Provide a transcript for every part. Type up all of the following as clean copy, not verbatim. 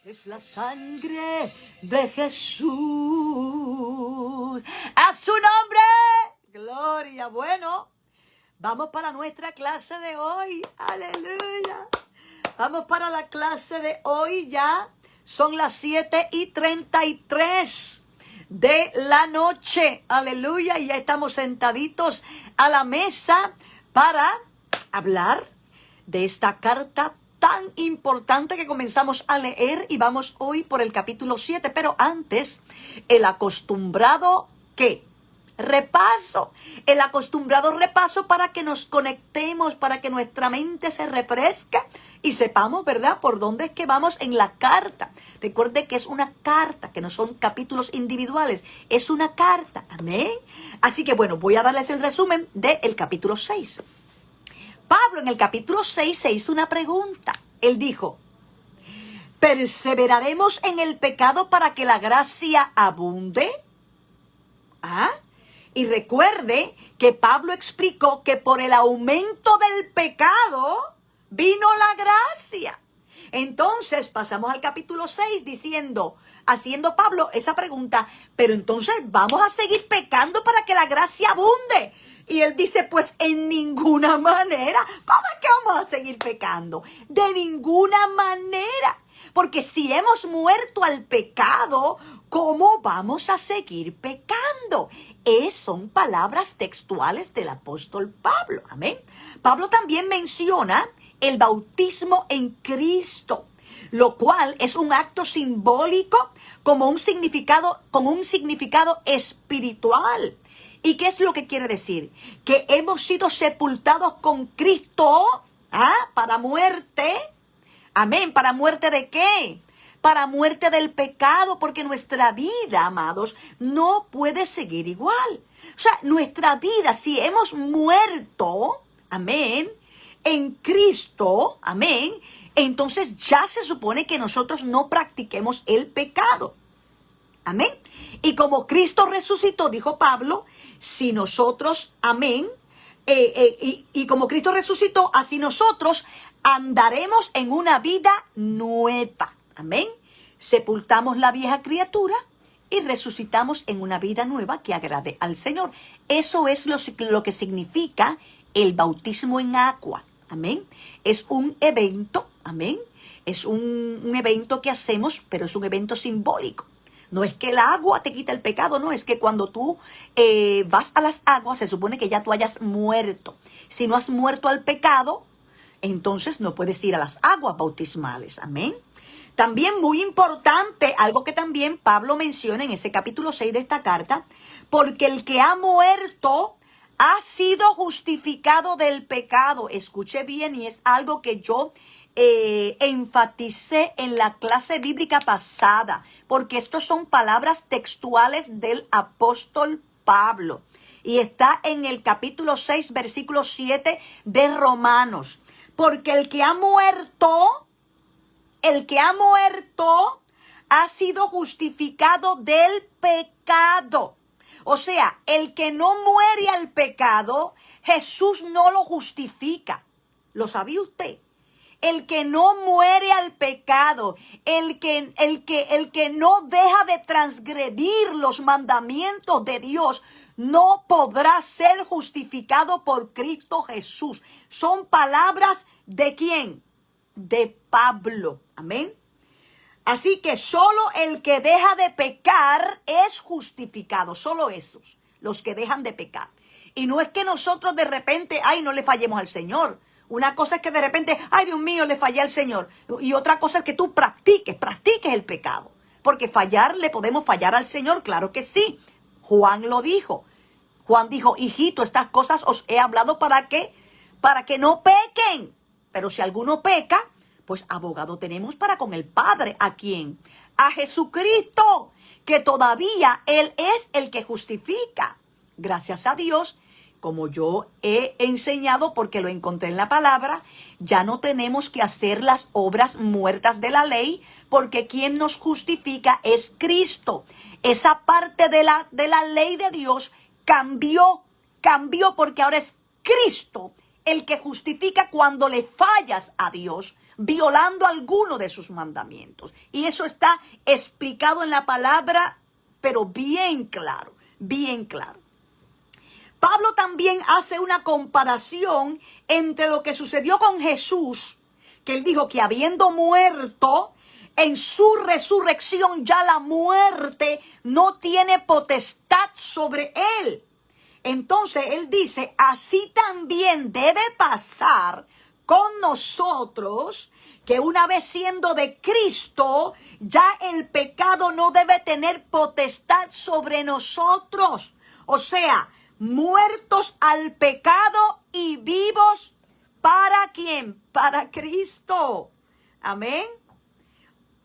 Es la sangre de Jesús. A su nombre. Gloria. Bueno, vamos para nuestra clase de hoy. Aleluya. Vamos para la clase de hoy ya. Son las 7:33 de la noche. Aleluya. Y ya estamos sentaditos a la mesa para hablar de esta carta tan importante que comenzamos a leer, y vamos hoy por el capítulo 7, pero antes, el acostumbrado, ¿qué? Repaso, el acostumbrado repaso para que nos conectemos, para que nuestra mente se refresque y sepamos, ¿verdad?, por dónde es que vamos en la carta. Recuerde que es una carta, que no son capítulos individuales, es una carta, amén. Así que bueno, voy a darles el resumen del capítulo 6. Pablo en el capítulo 6 se hizo una pregunta. Él dijo: ¿perseveraremos en el pecado para que la gracia abunde? ¿Ah? Y recuerde que Pablo explicó que por el aumento del pecado vino la gracia. Entonces pasamos al capítulo 6 haciendo Pablo esa pregunta: pero entonces vamos a seguir pecando para que la gracia abunde. Y él dice, pues en ninguna manera. ¿Cómo es que vamos a seguir pecando? De ninguna manera. Porque si hemos muerto al pecado, ¿cómo vamos a seguir pecando? Son palabras textuales del apóstol Pablo. Amén. Pablo también menciona el bautismo en Cristo, lo cual es un acto simbólico con un significado espiritual. ¿Y qué es lo que quiere decir? Que hemos sido sepultados con Cristo, para muerte. Amén. ¿Para muerte de qué? Para muerte del pecado, porque nuestra vida, amados, no puede seguir igual. O sea, nuestra vida, si hemos muerto, amén, en Cristo, amén, entonces ya se supone que nosotros no practiquemos el pecado. Amén. Y como Cristo resucitó, dijo Pablo, si nosotros, amén, y como Cristo resucitó, así nosotros andaremos en una vida nueva. Amén. Sepultamos la vieja criatura y resucitamos en una vida nueva que agrade al Señor. Eso es lo que significa el bautismo en agua. Amén. Es un evento, amén. Es un evento que hacemos, pero es un evento simbólico. No es que el agua te quita el pecado, no, es que cuando tú vas a las aguas se supone que ya tú hayas muerto. Si no has muerto al pecado, entonces no puedes ir a las aguas bautismales, amén. También muy importante, algo que también Pablo menciona en ese capítulo 6 de esta carta, porque el que ha muerto ha sido justificado del pecado. Escuche bien, y es algo que yo enfaticé en la clase bíblica pasada, porque estos son palabras textuales del apóstol Pablo, y está en el capítulo 6, versículo 7 de Romanos. Porque el que ha muerto ha sido justificado del pecado. O sea, el que no muere al pecado, Jesús no lo justifica. ¿Lo sabía usted? El que no muere al pecado, el que no deja de transgredir los mandamientos de Dios, no podrá ser justificado por Cristo Jesús. Son palabras ¿de quién? De Pablo. Amén. Así que solo el que deja de pecar es justificado. Solo esos, los que dejan de pecar. Y no es que nosotros de repente, no le fallemos al Señor. Una cosa es que de repente, Dios mío, le fallé al Señor. Y otra cosa es que tú practiques el pecado. Porque le podemos fallar al Señor, claro que sí. Juan lo dijo. Juan dijo, hijito, estas cosas os he hablado para que no pequen. Pero si alguno peca, pues abogado tenemos para con el Padre. ¿A quién? A Jesucristo, que todavía Él es el que justifica. Gracias a Dios, como yo he enseñado, porque lo encontré en la palabra, ya no tenemos que hacer las obras muertas de la ley, porque quien nos justifica es Cristo. Esa parte de la ley de Dios cambió porque ahora es Cristo el que justifica cuando le fallas a Dios. violando alguno de sus mandamientos. Y eso está explicado en la palabra, pero bien claro, bien claro. Pablo también hace una comparación entre lo que sucedió con Jesús, que él dijo que habiendo muerto, en su resurrección ya la muerte no tiene potestad sobre él. Entonces él dice, así también debe pasar con nosotros, que una vez siendo de Cristo, ya el pecado no debe tener potestad sobre nosotros. O sea, muertos al pecado y vivos, ¿para quién? Para Cristo. Amén.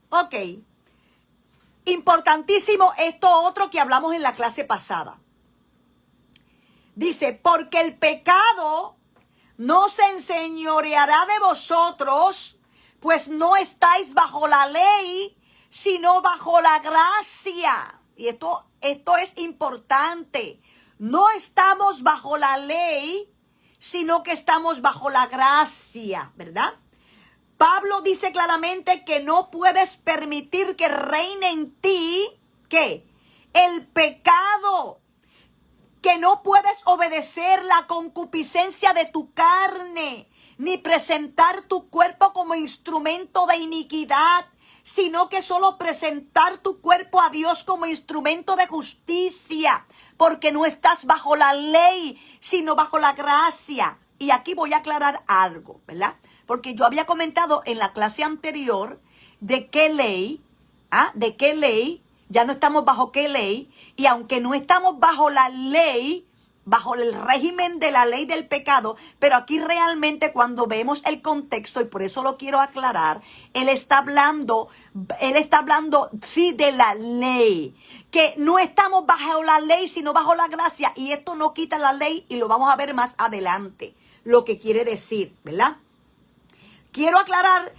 Ok. Importantísimo esto otro que hablamos en la clase pasada. Dice, porque el pecado no se enseñoreará de vosotros, pues no estáis bajo la ley, sino bajo la gracia. Y esto es importante. No estamos bajo la ley, sino que estamos bajo la gracia, ¿verdad? Pablo dice claramente que no puedes permitir que reine en ti, ¿qué? El pecado. Que no puedes obedecer la concupiscencia de tu carne, ni presentar tu cuerpo como instrumento de iniquidad, sino que solo presentar tu cuerpo a Dios como instrumento de justicia, porque no estás bajo la ley, sino bajo la gracia. Y aquí voy a aclarar algo, ¿verdad? Porque yo había comentado en la clase anterior de qué ley, ya no estamos bajo qué ley, y aunque no estamos bajo la ley, bajo el régimen de la ley del pecado, pero aquí realmente cuando vemos el contexto, y por eso lo quiero aclarar, él está hablando sí de la ley, que no estamos bajo la ley sino bajo la gracia, y esto no quita la ley y lo vamos a ver más adelante, lo que quiere decir, ¿verdad? Quiero aclarar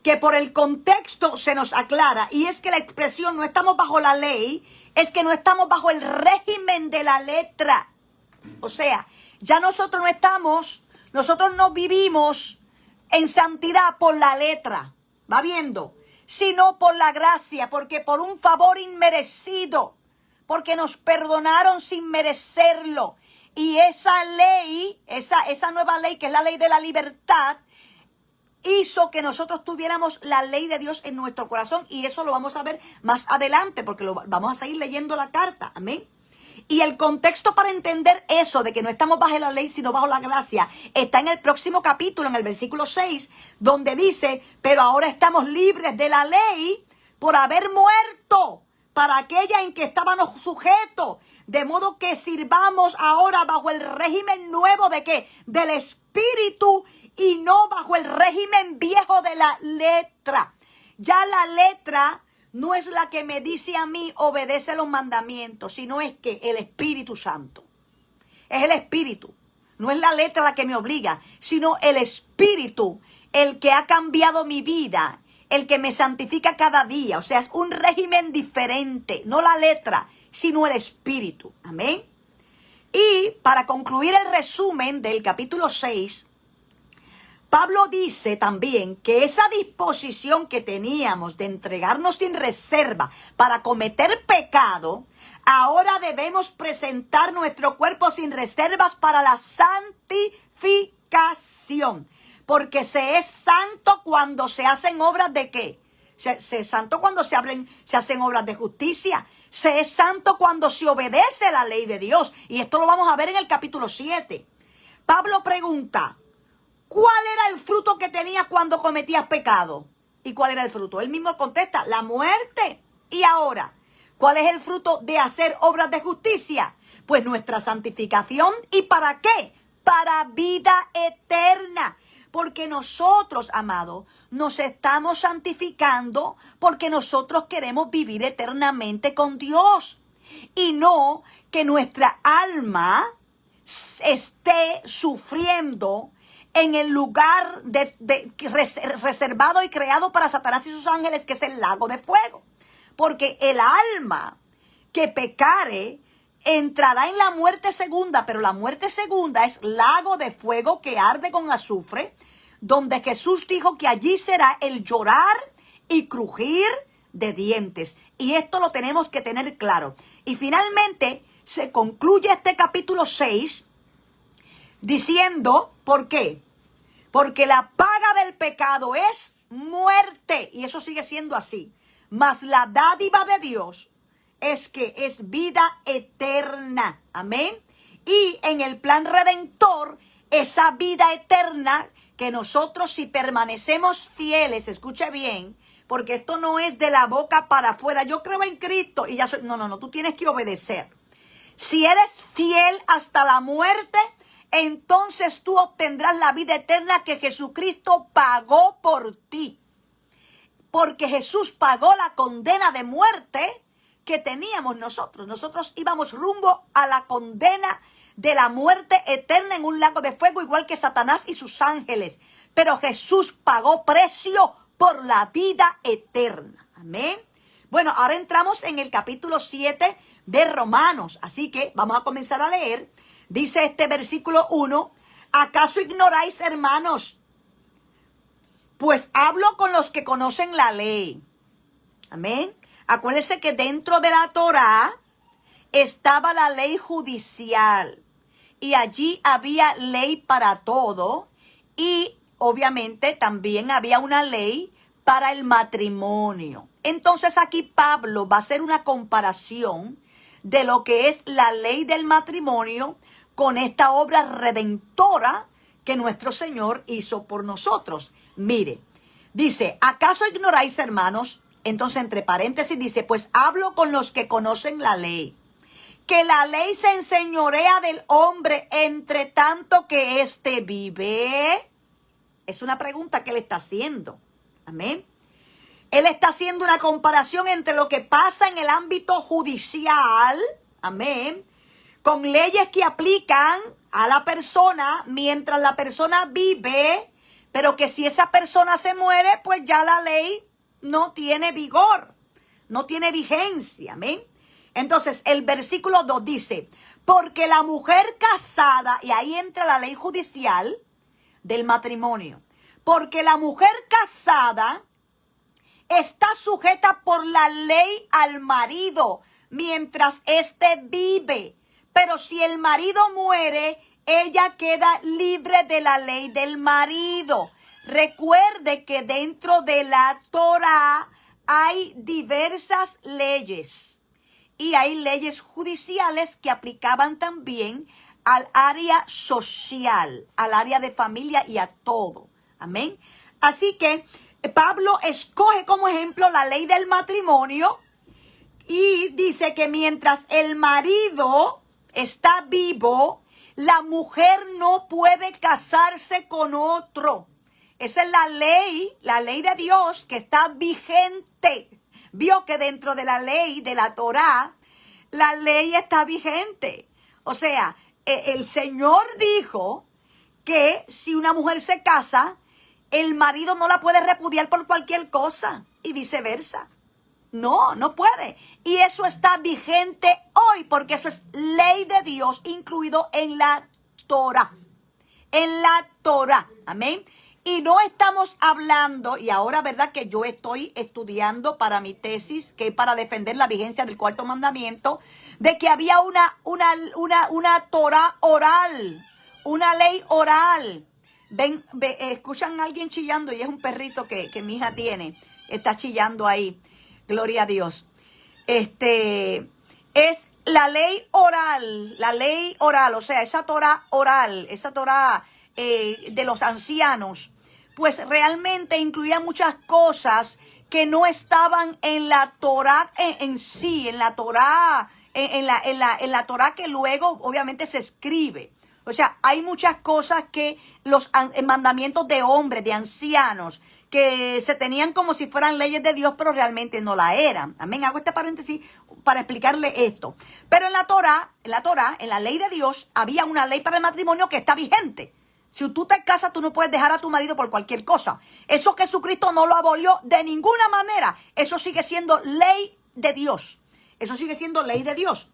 que por el contexto se nos aclara, y es que la expresión no estamos bajo la ley, es que no estamos bajo el régimen de la letra. O sea, ya nosotros no vivimos en santidad por la letra, ¿va viendo? Sino por la gracia, porque por un favor inmerecido, porque nos perdonaron sin merecerlo. Y esa ley, esa nueva ley que es la ley de la libertad, hizo que nosotros tuviéramos la ley de Dios en nuestro corazón, y eso lo vamos a ver más adelante porque vamos a seguir leyendo la carta, amén. Y el contexto para entender eso de que no estamos bajo la ley sino bajo la gracia está en el próximo capítulo, en el versículo 6, donde dice, pero ahora estamos libres de la ley por haber muerto para aquella en que estábamos sujetos, de modo que sirvamos ahora bajo el régimen nuevo de ¿qué? Del Espíritu, y no bajo el régimen viejo de la letra. Ya la letra no es la que me dice a mí obedece los mandamientos, sino es que el Espíritu Santo. Es el Espíritu. No es la letra la que me obliga, sino el Espíritu, el que ha cambiado mi vida, el que me santifica cada día. O sea, es un régimen diferente, no la letra, sino el Espíritu. Amén. Y para concluir el resumen del capítulo 6, Pablo dice también que esa disposición que teníamos de entregarnos sin reserva para cometer pecado, ahora debemos presentar nuestro cuerpo sin reservas para la santificación. Porque se es santo cuando se hacen obras de ¿qué? Se es santo cuando se hacen obras de justicia. Se es santo cuando se obedece la ley de Dios. Y esto lo vamos a ver en el capítulo 7. Pablo pregunta, ¿cuál era el fruto que tenías cuando cometías pecado? ¿Y cuál era el fruto? Él mismo contesta, la muerte. ¿Y ahora? ¿Cuál es el fruto de hacer obras de justicia? Pues nuestra santificación. ¿Y para qué? Para vida eterna. Porque nosotros, amados, nos estamos santificando porque nosotros queremos vivir eternamente con Dios. Y no que nuestra alma esté sufriendo en el lugar reservado y creado para Satanás y sus ángeles, que es el lago de fuego. Porque el alma que pecare entrará en la muerte segunda, pero la muerte segunda es lago de fuego que arde con azufre, donde Jesús dijo que allí será el llorar y crujir de dientes. Y esto lo tenemos que tener claro. Y finalmente se concluye este capítulo 6 diciendo, ¿por qué? Porque la paga del pecado es muerte. Y eso sigue siendo así. Mas la dádiva de Dios es que es vida eterna. Amén. Y en el plan redentor, esa vida eterna que nosotros, si permanecemos fieles, escuche bien, porque esto no es de la boca para afuera. Yo creo en Cristo y ya soy. No, tú tienes que obedecer. Si eres fiel hasta la muerte, entonces tú obtendrás la vida eterna que Jesucristo pagó por ti. Porque Jesús pagó la condena de muerte que teníamos nosotros. Nosotros íbamos rumbo a la condena de la muerte eterna en un lago de fuego, igual que Satanás y sus ángeles. Pero Jesús pagó precio por la vida eterna. Amén. Bueno, ahora entramos en el capítulo 7 de Romanos. Así que vamos a comenzar a leer. Dice este versículo 1. ¿Acaso ignoráis, hermanos? Pues hablo con los que conocen la ley. Amén. Acuérdense que dentro de la Torá estaba la ley judicial. Y allí había ley para todo. Y obviamente también había una ley para el matrimonio. Entonces aquí Pablo va a hacer una comparación de lo que es la ley del matrimonio con esta obra redentora que nuestro Señor hizo por nosotros. Mire, dice, ¿acaso ignoráis, hermanos? Entonces, entre paréntesis, dice, pues hablo con los que conocen la ley, que la ley se enseñorea del hombre entre tanto que éste vive. Es una pregunta que él está haciendo. Amén. Él está haciendo una comparación entre lo que pasa en el ámbito judicial, amén, con leyes que aplican a la persona mientras la persona vive, pero que si esa persona se muere, pues ya la ley no tiene vigor, no tiene vigencia, amén. Entonces, el versículo 2 dice, porque la mujer casada, y ahí entra la ley judicial del matrimonio, porque la mujer casada está sujeta por la ley al marido mientras éste vive. Pero si el marido muere, ella queda libre de la ley del marido. Recuerde que dentro de la Torá hay diversas leyes. Y hay leyes judiciales que aplicaban también al área social, al área de familia y a todo. Amén. Así que Pablo escoge como ejemplo la ley del matrimonio y dice que mientras el marido está vivo, la mujer no puede casarse con otro. Esa es la ley de Dios que está vigente. Vio que dentro de la ley de la Torá, la ley está vigente. O sea, el Señor dijo que si una mujer se casa, el marido no la puede repudiar por cualquier cosa y viceversa. No puede. Y eso está vigente hoy porque eso es ley de Dios incluido en la Torá. En la Torá. Amén. Y no estamos hablando, y ahora verdad que yo estoy estudiando para mi tesis, que es para defender la vigencia del cuarto mandamiento, de que había una Torá oral, una ley oral. Ven, escuchan a alguien chillando y es un perrito que mi hija tiene. Está chillando ahí. Gloria a Dios. Es la ley oral, o sea, esa Torá oral, esa Torá de los ancianos, pues realmente incluía muchas cosas que no estaban en la Torá en sí, en la Torá, en la Torá que luego obviamente se escribe. O sea, hay muchas cosas que los mandamientos de hombres, de ancianos, que se tenían como si fueran leyes de Dios, pero realmente no la eran. Amén. Hago este paréntesis para explicarle esto. Pero en la Torá, en la ley de Dios, había una ley para el matrimonio que está vigente. Si tú te casas, tú no puedes dejar a tu marido por cualquier cosa. Eso Jesucristo no lo abolió de ninguna manera. Eso sigue siendo ley de Dios. Eso sigue siendo ley de Dios.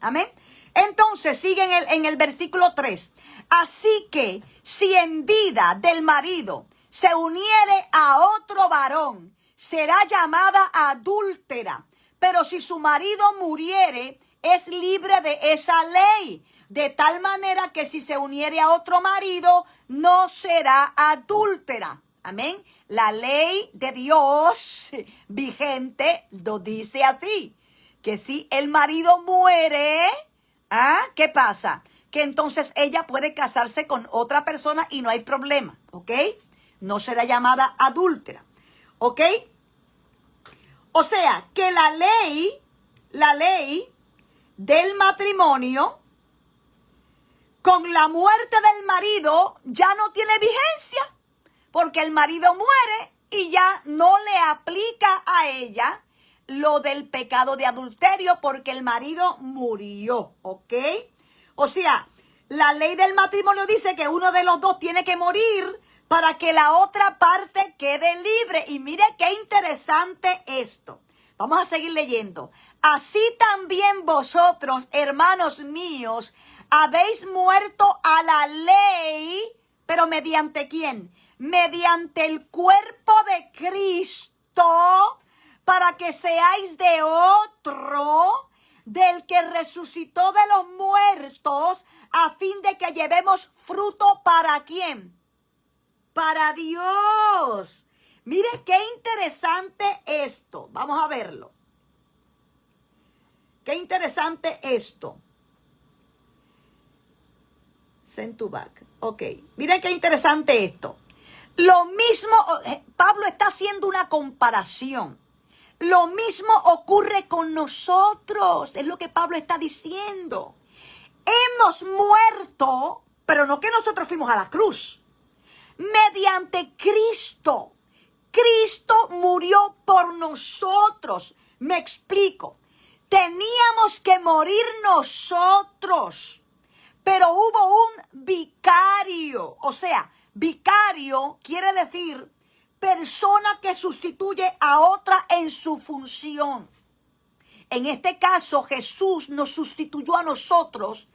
Amén. Entonces sigue en el versículo 3. Así que si en vida del marido se uniere a otro varón, será llamada adúltera. Pero si su marido muriere, es libre de esa ley. De tal manera que si se uniere a otro marido, no será adúltera. Amén. La ley de Dios vigente lo dice así. Que si el marido muere, ¿qué pasa? Que entonces ella puede casarse con otra persona y no hay problema. ¿Ok? No será llamada adúltera. ¿Ok? O sea, que la ley del matrimonio con la muerte del marido ya no tiene vigencia, porque el marido muere y ya no le aplica a ella lo del pecado de adulterio porque el marido murió, ¿ok? O sea, la ley del matrimonio dice que uno de los dos tiene que morir para que la otra parte quede libre. Y mire qué interesante esto. Vamos a seguir leyendo. Así también vosotros, hermanos míos, habéis muerto a la ley, pero ¿mediante quién? Mediante el cuerpo de Cristo, para que seáis de otro, del que resucitó de los muertos, a fin de que llevemos fruto ¿para quién? Para Dios. Mire qué interesante esto. Vamos a verlo. Qué interesante esto. Send to back. Ok. Miren qué interesante esto. Lo mismo, Pablo está haciendo una comparación. Lo mismo ocurre con nosotros. Es lo que Pablo está diciendo. Hemos muerto, pero no que nosotros fuimos a la cruz. Mediante Cristo. Cristo murió por nosotros. Me explico. Teníamos que morir nosotros. Pero hubo un vicario. O sea, vicario quiere decir persona que sustituye a otra en su función. En este caso, Jesús nos sustituyó a nosotros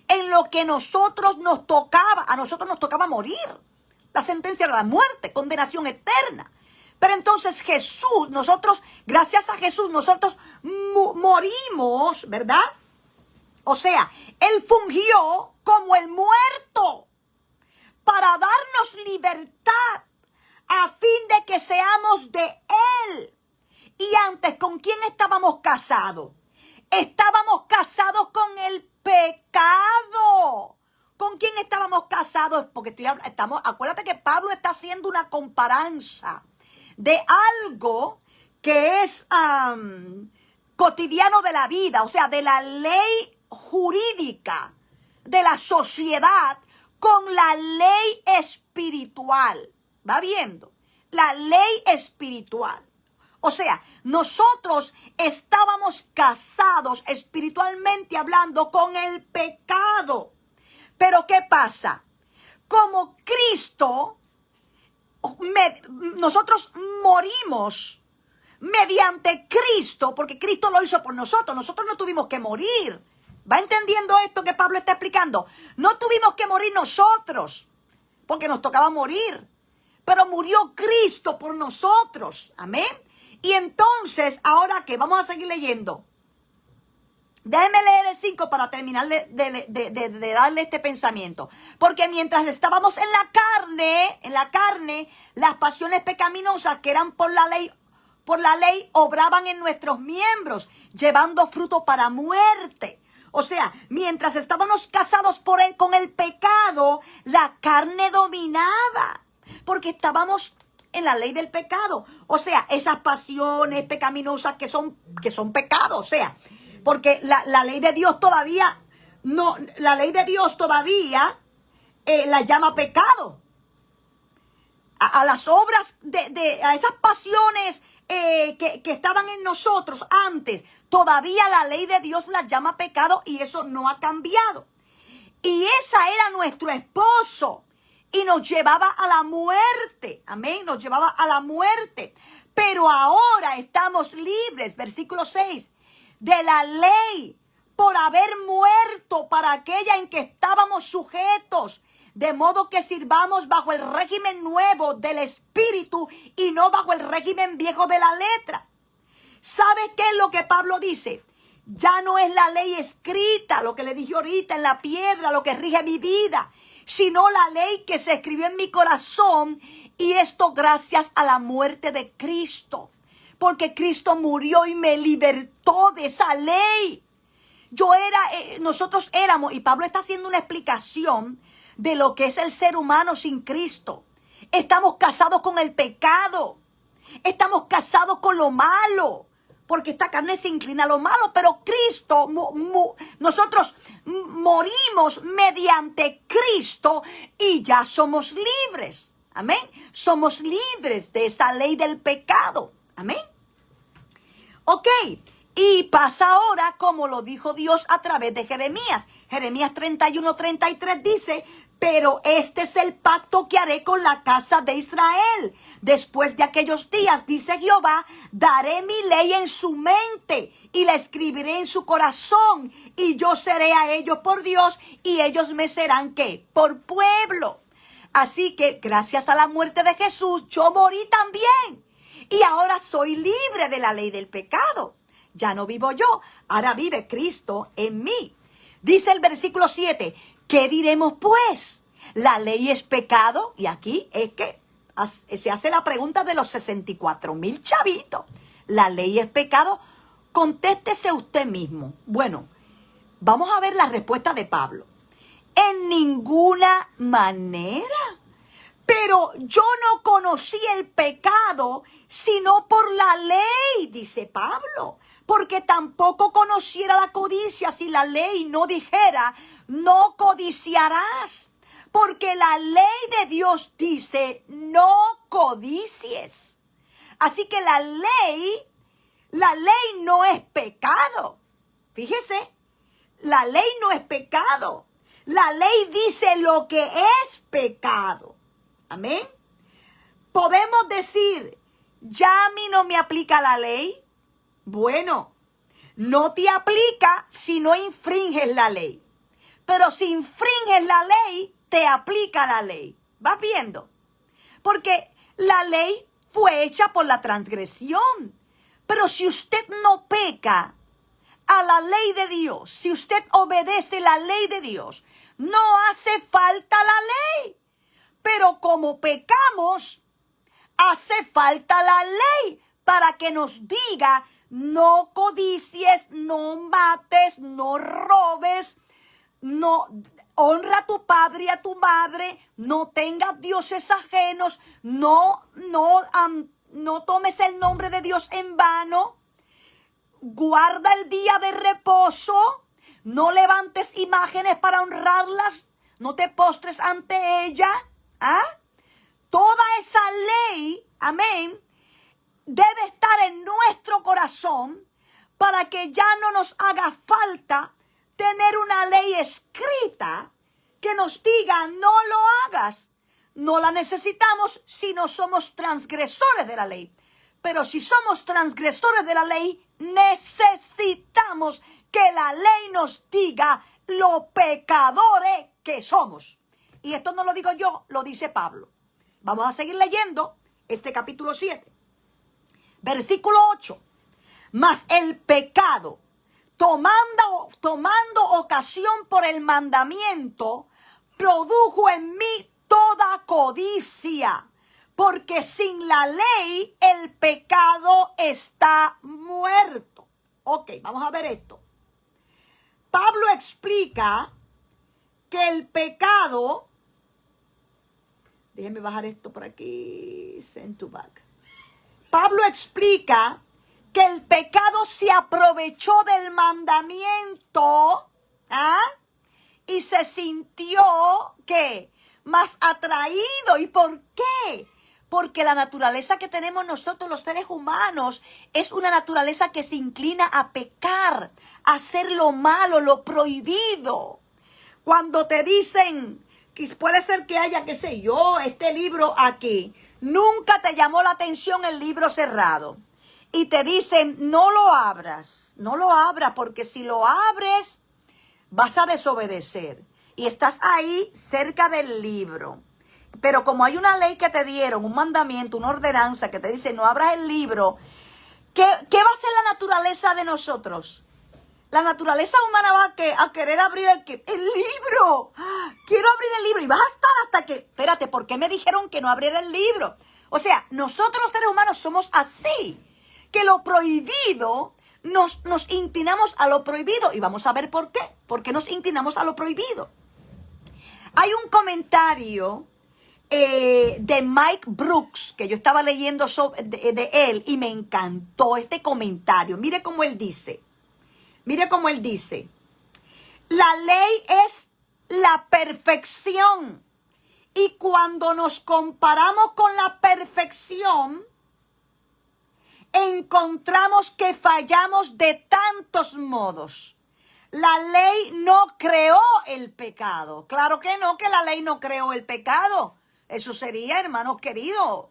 en lo que nosotros nos tocaba. A nosotros nos tocaba morir. La sentencia era la muerte, condenación eterna. Pero entonces Jesús, nosotros, gracias a Jesús, nosotros morimos, ¿verdad? O sea, Él fungió como el muerto para darnos libertad a fin de que seamos de Él. Y antes, ¿con quién estábamos casados? Estábamos casados con el pecado. ¿Con quién estábamos casados? Porque acuérdate que Pablo está haciendo una comparanza de algo que es cotidiano de la vida, o sea, de la ley jurídica, de la sociedad, con la ley espiritual. ¿Va viendo? La ley espiritual. O sea, nosotros estábamos casados espiritualmente hablando con el pecado. Pero ¿qué pasa? Como Cristo, nosotros morimos mediante Cristo, porque Cristo lo hizo por nosotros. Nosotros no tuvimos que morir. ¿Va entendiendo esto que Pablo está explicando? No tuvimos que morir nosotros, porque nos tocaba morir. Pero murió Cristo por nosotros. Amén. Y entonces, ahora que vamos a seguir leyendo. Déjenme leer el 5 para terminar de darle este pensamiento. Porque mientras estábamos en la carne, las pasiones pecaminosas que eran por la ley obraban en nuestros miembros, llevando fruto para muerte. O sea, mientras estábamos casados con el pecado, la carne dominaba. Porque estábamos en la ley del pecado. O sea, esas pasiones pecaminosas que son pecados. O sea, porque la ley de Dios todavía no, la ley de Dios todavía la llama pecado. A las obras a esas pasiones que estaban en nosotros antes, todavía la ley de Dios las llama pecado y eso no ha cambiado. Y esa era nuestro esposo y nos llevaba a la muerte. Amén, nos llevaba a la muerte. Pero ahora estamos libres, versículo 6, de la ley por haber muerto para aquella en que estábamos sujetos, de modo que sirvamos bajo el régimen nuevo del Espíritu y no bajo el régimen viejo de la letra. ¿Sabes qué es lo que Pablo dice? Ya no es la ley escrita, lo que le dije ahorita en la piedra, lo que rige mi vida, sino la ley que se escribió en mi corazón, y esto gracias a la muerte de Cristo, porque Cristo murió y me libertó de esa ley. Nosotros éramos, y Pablo está haciendo una explicación de lo que es el ser humano sin Cristo. Estamos casados con el pecado, estamos casados con lo malo, porque esta carne se inclina a lo malo, pero Cristo, nosotros morimos mediante Cristo y ya somos libres. Amén. Somos libres de esa ley del pecado. Amén. Ok. Y pasa ahora como lo dijo Dios a través de Jeremías. Jeremías 31:33 dice: pero este es el pacto que haré con la casa de Israel. Después de aquellos días, dice Jehová, daré mi ley en su mente y la escribiré en su corazón. Y yo seré a ellos por Dios y ellos me serán, ¿qué? Por pueblo. Así que gracias a la muerte de Jesús, yo morí también. Y ahora soy libre de la ley del pecado. Ya no vivo yo, ahora vive Cristo en mí. Dice el versículo 7, ¿qué diremos pues? ¿La ley es pecado? Y aquí es que se hace la pregunta de los 64,000 chavitos. ¿La ley es pecado? Contéstese usted mismo. Bueno, vamos a ver la respuesta de Pablo. En ninguna manera. Pero yo no conocí el pecado sino por la ley, dice Pablo. Porque tampoco conociera la codicia si la ley no dijera, no codiciarás. Porque la ley de Dios dice, no codicies. Así que la ley no es pecado. Fíjese, la ley no es pecado. La ley dice lo que es pecado. Amén. Podemos decir, ya a mí no me aplica la ley. Bueno, no te aplica si no infringes la ley. Pero si infringes la ley, te aplica la ley. ¿Vas viendo? Porque la ley fue hecha por la transgresión. Pero si usted no peca a la ley de Dios, si usted obedece la ley de Dios, no hace falta la ley. Pero como pecamos, hace falta la ley para que nos diga, no codicies, no mates, no robes, no honra a tu padre y a tu madre, no tengas dioses ajenos, no tomes el nombre de Dios en vano, guarda el día de reposo, no levantes imágenes para honrarlas, no te postres ante ella. Toda esa ley, amén, debe estar en nuestro corazón para que ya no nos haga falta tener una ley escrita que nos diga no lo hagas. No la necesitamos si no somos transgresores de la ley. Pero si somos transgresores de la ley, necesitamos que la ley nos diga lo pecadores que somos. Y esto no lo digo yo, lo dice Pablo. Vamos a seguir leyendo este capítulo 7. Versículo 8. Mas el pecado, tomando ocasión por el mandamiento, produjo en mí toda codicia, porque sin la ley el pecado está muerto. Ok, vamos a ver esto. Pablo explica que el pecado, déjenme bajar esto por aquí, send to back. Pablo explica que el pecado se aprovechó del mandamiento, y se sintió, ¿qué? Más atraído. ¿Y por qué? Porque la naturaleza que tenemos nosotros los seres humanos es una naturaleza que se inclina a pecar, a hacer lo malo, lo prohibido. Cuando te dicen, que puede ser que haya, qué sé yo, este libro aquí, nunca te llamó la atención el libro cerrado. y te dicen, no lo abras, porque si lo abres vas a desobedecer. Y estás ahí cerca del libro. Pero como hay una ley que te dieron, un mandamiento, una ordenanza que te dice no abras el libro, ¿qué va a hacer la naturaleza de nosotros? La naturaleza humana va a querer abrir el libro. Quiero abrir el libro y vas a estar hasta que... Espérate, ¿por qué me dijeron que no abriera el libro? O sea, nosotros los seres humanos somos así. Que lo prohibido, nos inclinamos a lo prohibido. Y vamos a ver por qué. ¿Por qué nos inclinamos a lo prohibido? Hay un comentario de Mike Brooks, que yo estaba leyendo de él y me encantó este comentario. Mire cómo él dice. La ley es la perfección. Y cuando nos comparamos con la perfección, encontramos que fallamos de tantos modos. La ley no creó el pecado. Claro que no, que la ley no creó el pecado. Eso sería, hermanos queridos,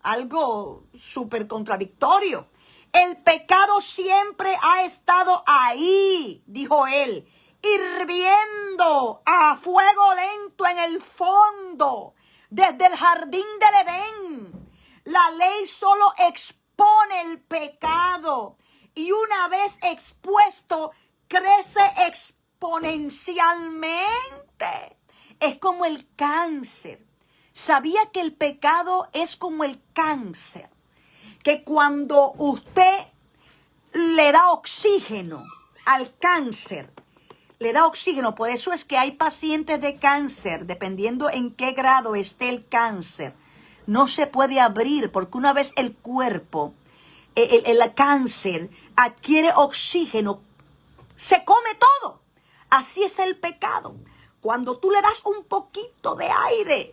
algo súper contradictorio. El pecado siempre ha estado ahí, dijo él, hirviendo a fuego lento en el fondo, desde el jardín del Edén. La ley solo expone el pecado y una vez expuesto, crece exponencialmente. Es como el cáncer. ¿Sabía que el pecado es como el cáncer? Que cuando usted le da oxígeno al cáncer, le da oxígeno, por eso es que hay pacientes de cáncer, dependiendo en qué grado esté el cáncer, no se puede abrir porque una vez el cuerpo, el cáncer adquiere oxígeno, se come todo. Así es el pecado. Cuando tú le das un poquito de aire,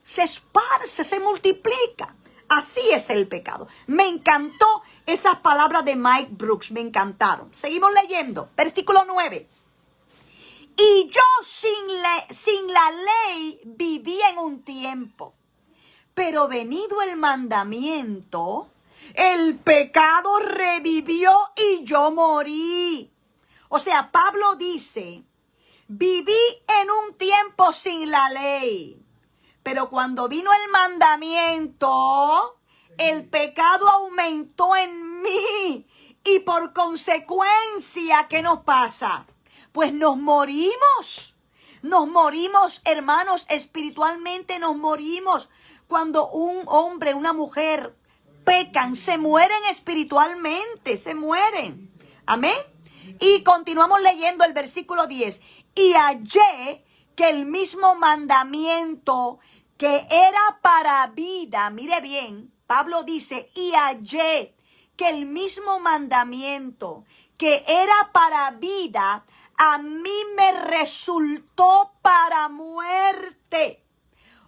se esparce, se multiplica. Así es el pecado. Me encantó esas palabras de Mike Brooks, me encantaron. Seguimos leyendo, versículo 9. Y yo sin la ley vivía en un tiempo, pero venido el mandamiento, el pecado revivió y yo morí. O sea, Pablo dice, viví en un tiempo sin la ley. Pero cuando vino el mandamiento, el pecado aumentó en mí. Y por consecuencia, ¿qué nos pasa? Pues nos morimos. Nos morimos, hermanos, espiritualmente nos morimos. Cuando un hombre, una mujer pecan, se mueren espiritualmente, se mueren. Amén. Y continuamos leyendo el versículo 10. Y hallé que el mismo mandamiento que era para vida, mire bien, Pablo dice, y hallé que el mismo mandamiento que era para vida, a mí me resultó para muerte.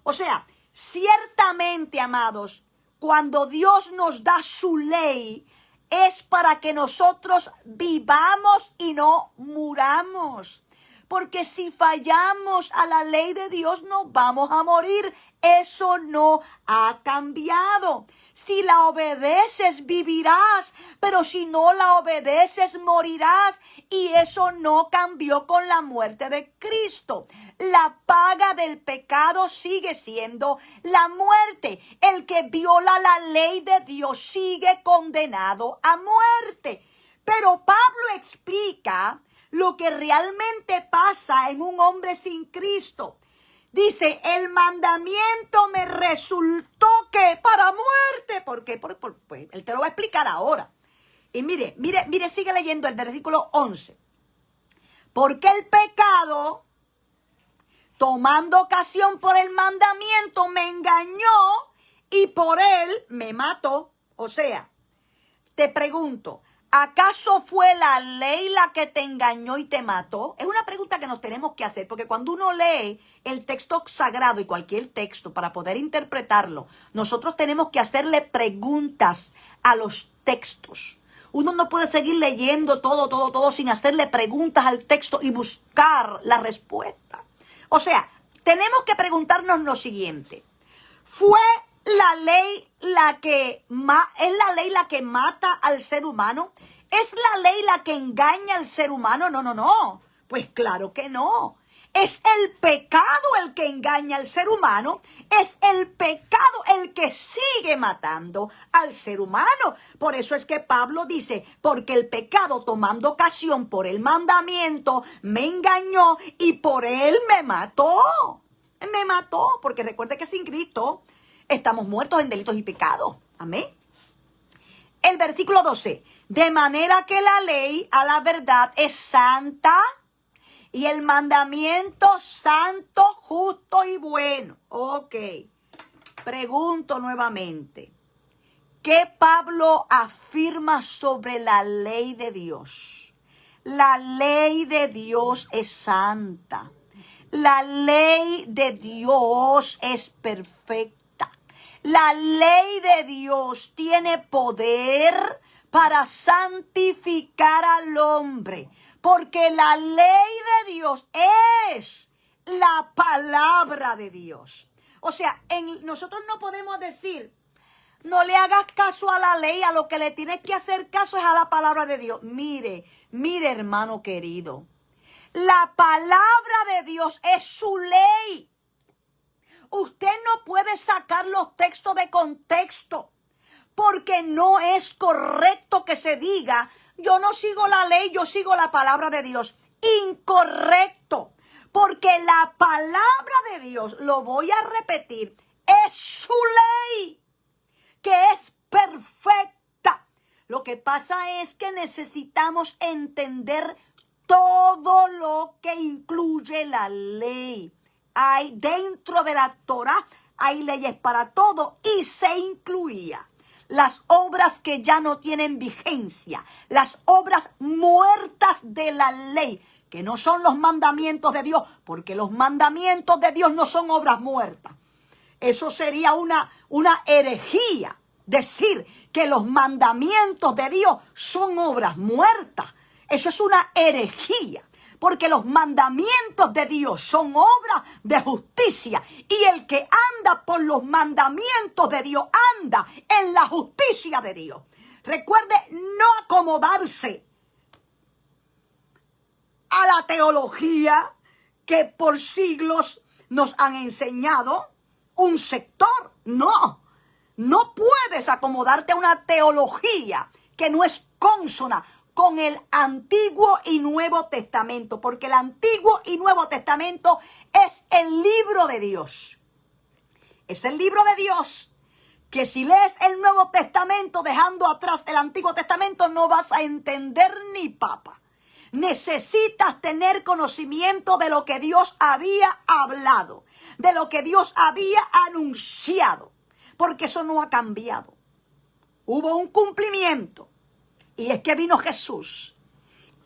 O sea, ciertamente, amados, cuando Dios nos da su ley, es para que nosotros vivamos y no muramos. Porque si fallamos a la ley de Dios, nos vamos a morir. Eso no ha cambiado. Si la obedeces, vivirás. Pero si no la obedeces, morirás. Y eso no cambió con la muerte de Cristo. La paga del pecado sigue siendo la muerte. El que viola la ley de Dios sigue condenado a muerte. Pero Pablo explica lo que realmente pasa en un hombre sin Cristo. Dice, el mandamiento me resultó que para muerte. ¿Por qué? Pues él te lo va a explicar ahora. Y mire, sigue leyendo el versículo 11. Porque el pecado, tomando ocasión por el mandamiento, me engañó y por él me mató. O sea, te pregunto, ¿acaso fue la ley la que te engañó y te mató? Es una pregunta que nos tenemos que hacer, porque cuando uno lee el texto sagrado y cualquier texto para poder interpretarlo, nosotros tenemos que hacerle preguntas a los textos. Uno no puede seguir leyendo todo sin hacerle preguntas al texto y buscar la respuesta. O sea, tenemos que preguntarnos lo siguiente. ¿Fue la ley la ley la que mata al ser humano? ¿Es la ley la que engaña al ser humano? No, no, no. Pues claro que no. Es el pecado el que engaña al ser humano. Es el pecado el que sigue matando al ser humano. Por eso es que Pablo dice, porque el pecado tomando ocasión por el mandamiento me engañó y por él me mató. Me mató, porque recuerde que sin Cristo estamos muertos en delitos y pecados. Amén. El versículo 12. De manera que la ley a la verdad es santa y el mandamiento santo, justo y bueno. Ok. Pregunto nuevamente. ¿Qué Pablo afirma sobre la ley de Dios? La ley de Dios es santa. La ley de Dios es perfecta. La ley de Dios tiene poder para santificar al hombre. Porque la ley de Dios es la palabra de Dios. O sea, nosotros no podemos decir, no le hagas caso a la ley, a lo que le tienes que hacer caso es a la palabra de Dios. Mire, hermano querido, la palabra de Dios es su ley. Usted no puede sacar los textos de contexto, porque no es correcto que se diga, yo no sigo la ley, yo sigo la palabra de Dios. Incorrecto, porque la palabra de Dios, lo voy a repetir, es su ley, que es perfecta. Lo que pasa es que necesitamos entender todo lo que incluye la ley. Hay dentro de la Torá, hay leyes para todo y se incluía las obras que ya no tienen vigencia, las obras muertas de la ley, que no son los mandamientos de Dios, porque los mandamientos de Dios no son obras muertas. Eso sería una herejía, decir que los mandamientos de Dios son obras muertas. Eso es una herejía. Porque los mandamientos de Dios son obras de justicia. Y el que anda por los mandamientos de Dios anda en la justicia de Dios. Recuerde no acomodarse a la teología que por siglos nos han enseñado un sector. No, no puedes acomodarte a una teología que no es consona con el Antiguo y Nuevo Testamento, porque el Antiguo y Nuevo Testamento es el libro de Dios. Es el libro de Dios que si lees el Nuevo Testamento dejando atrás el Antiguo Testamento no vas a entender ni papa. Necesitas tener conocimiento de lo que Dios había hablado, de lo que Dios había anunciado, porque eso no ha cambiado. Hubo un cumplimiento. Y es que vino Jesús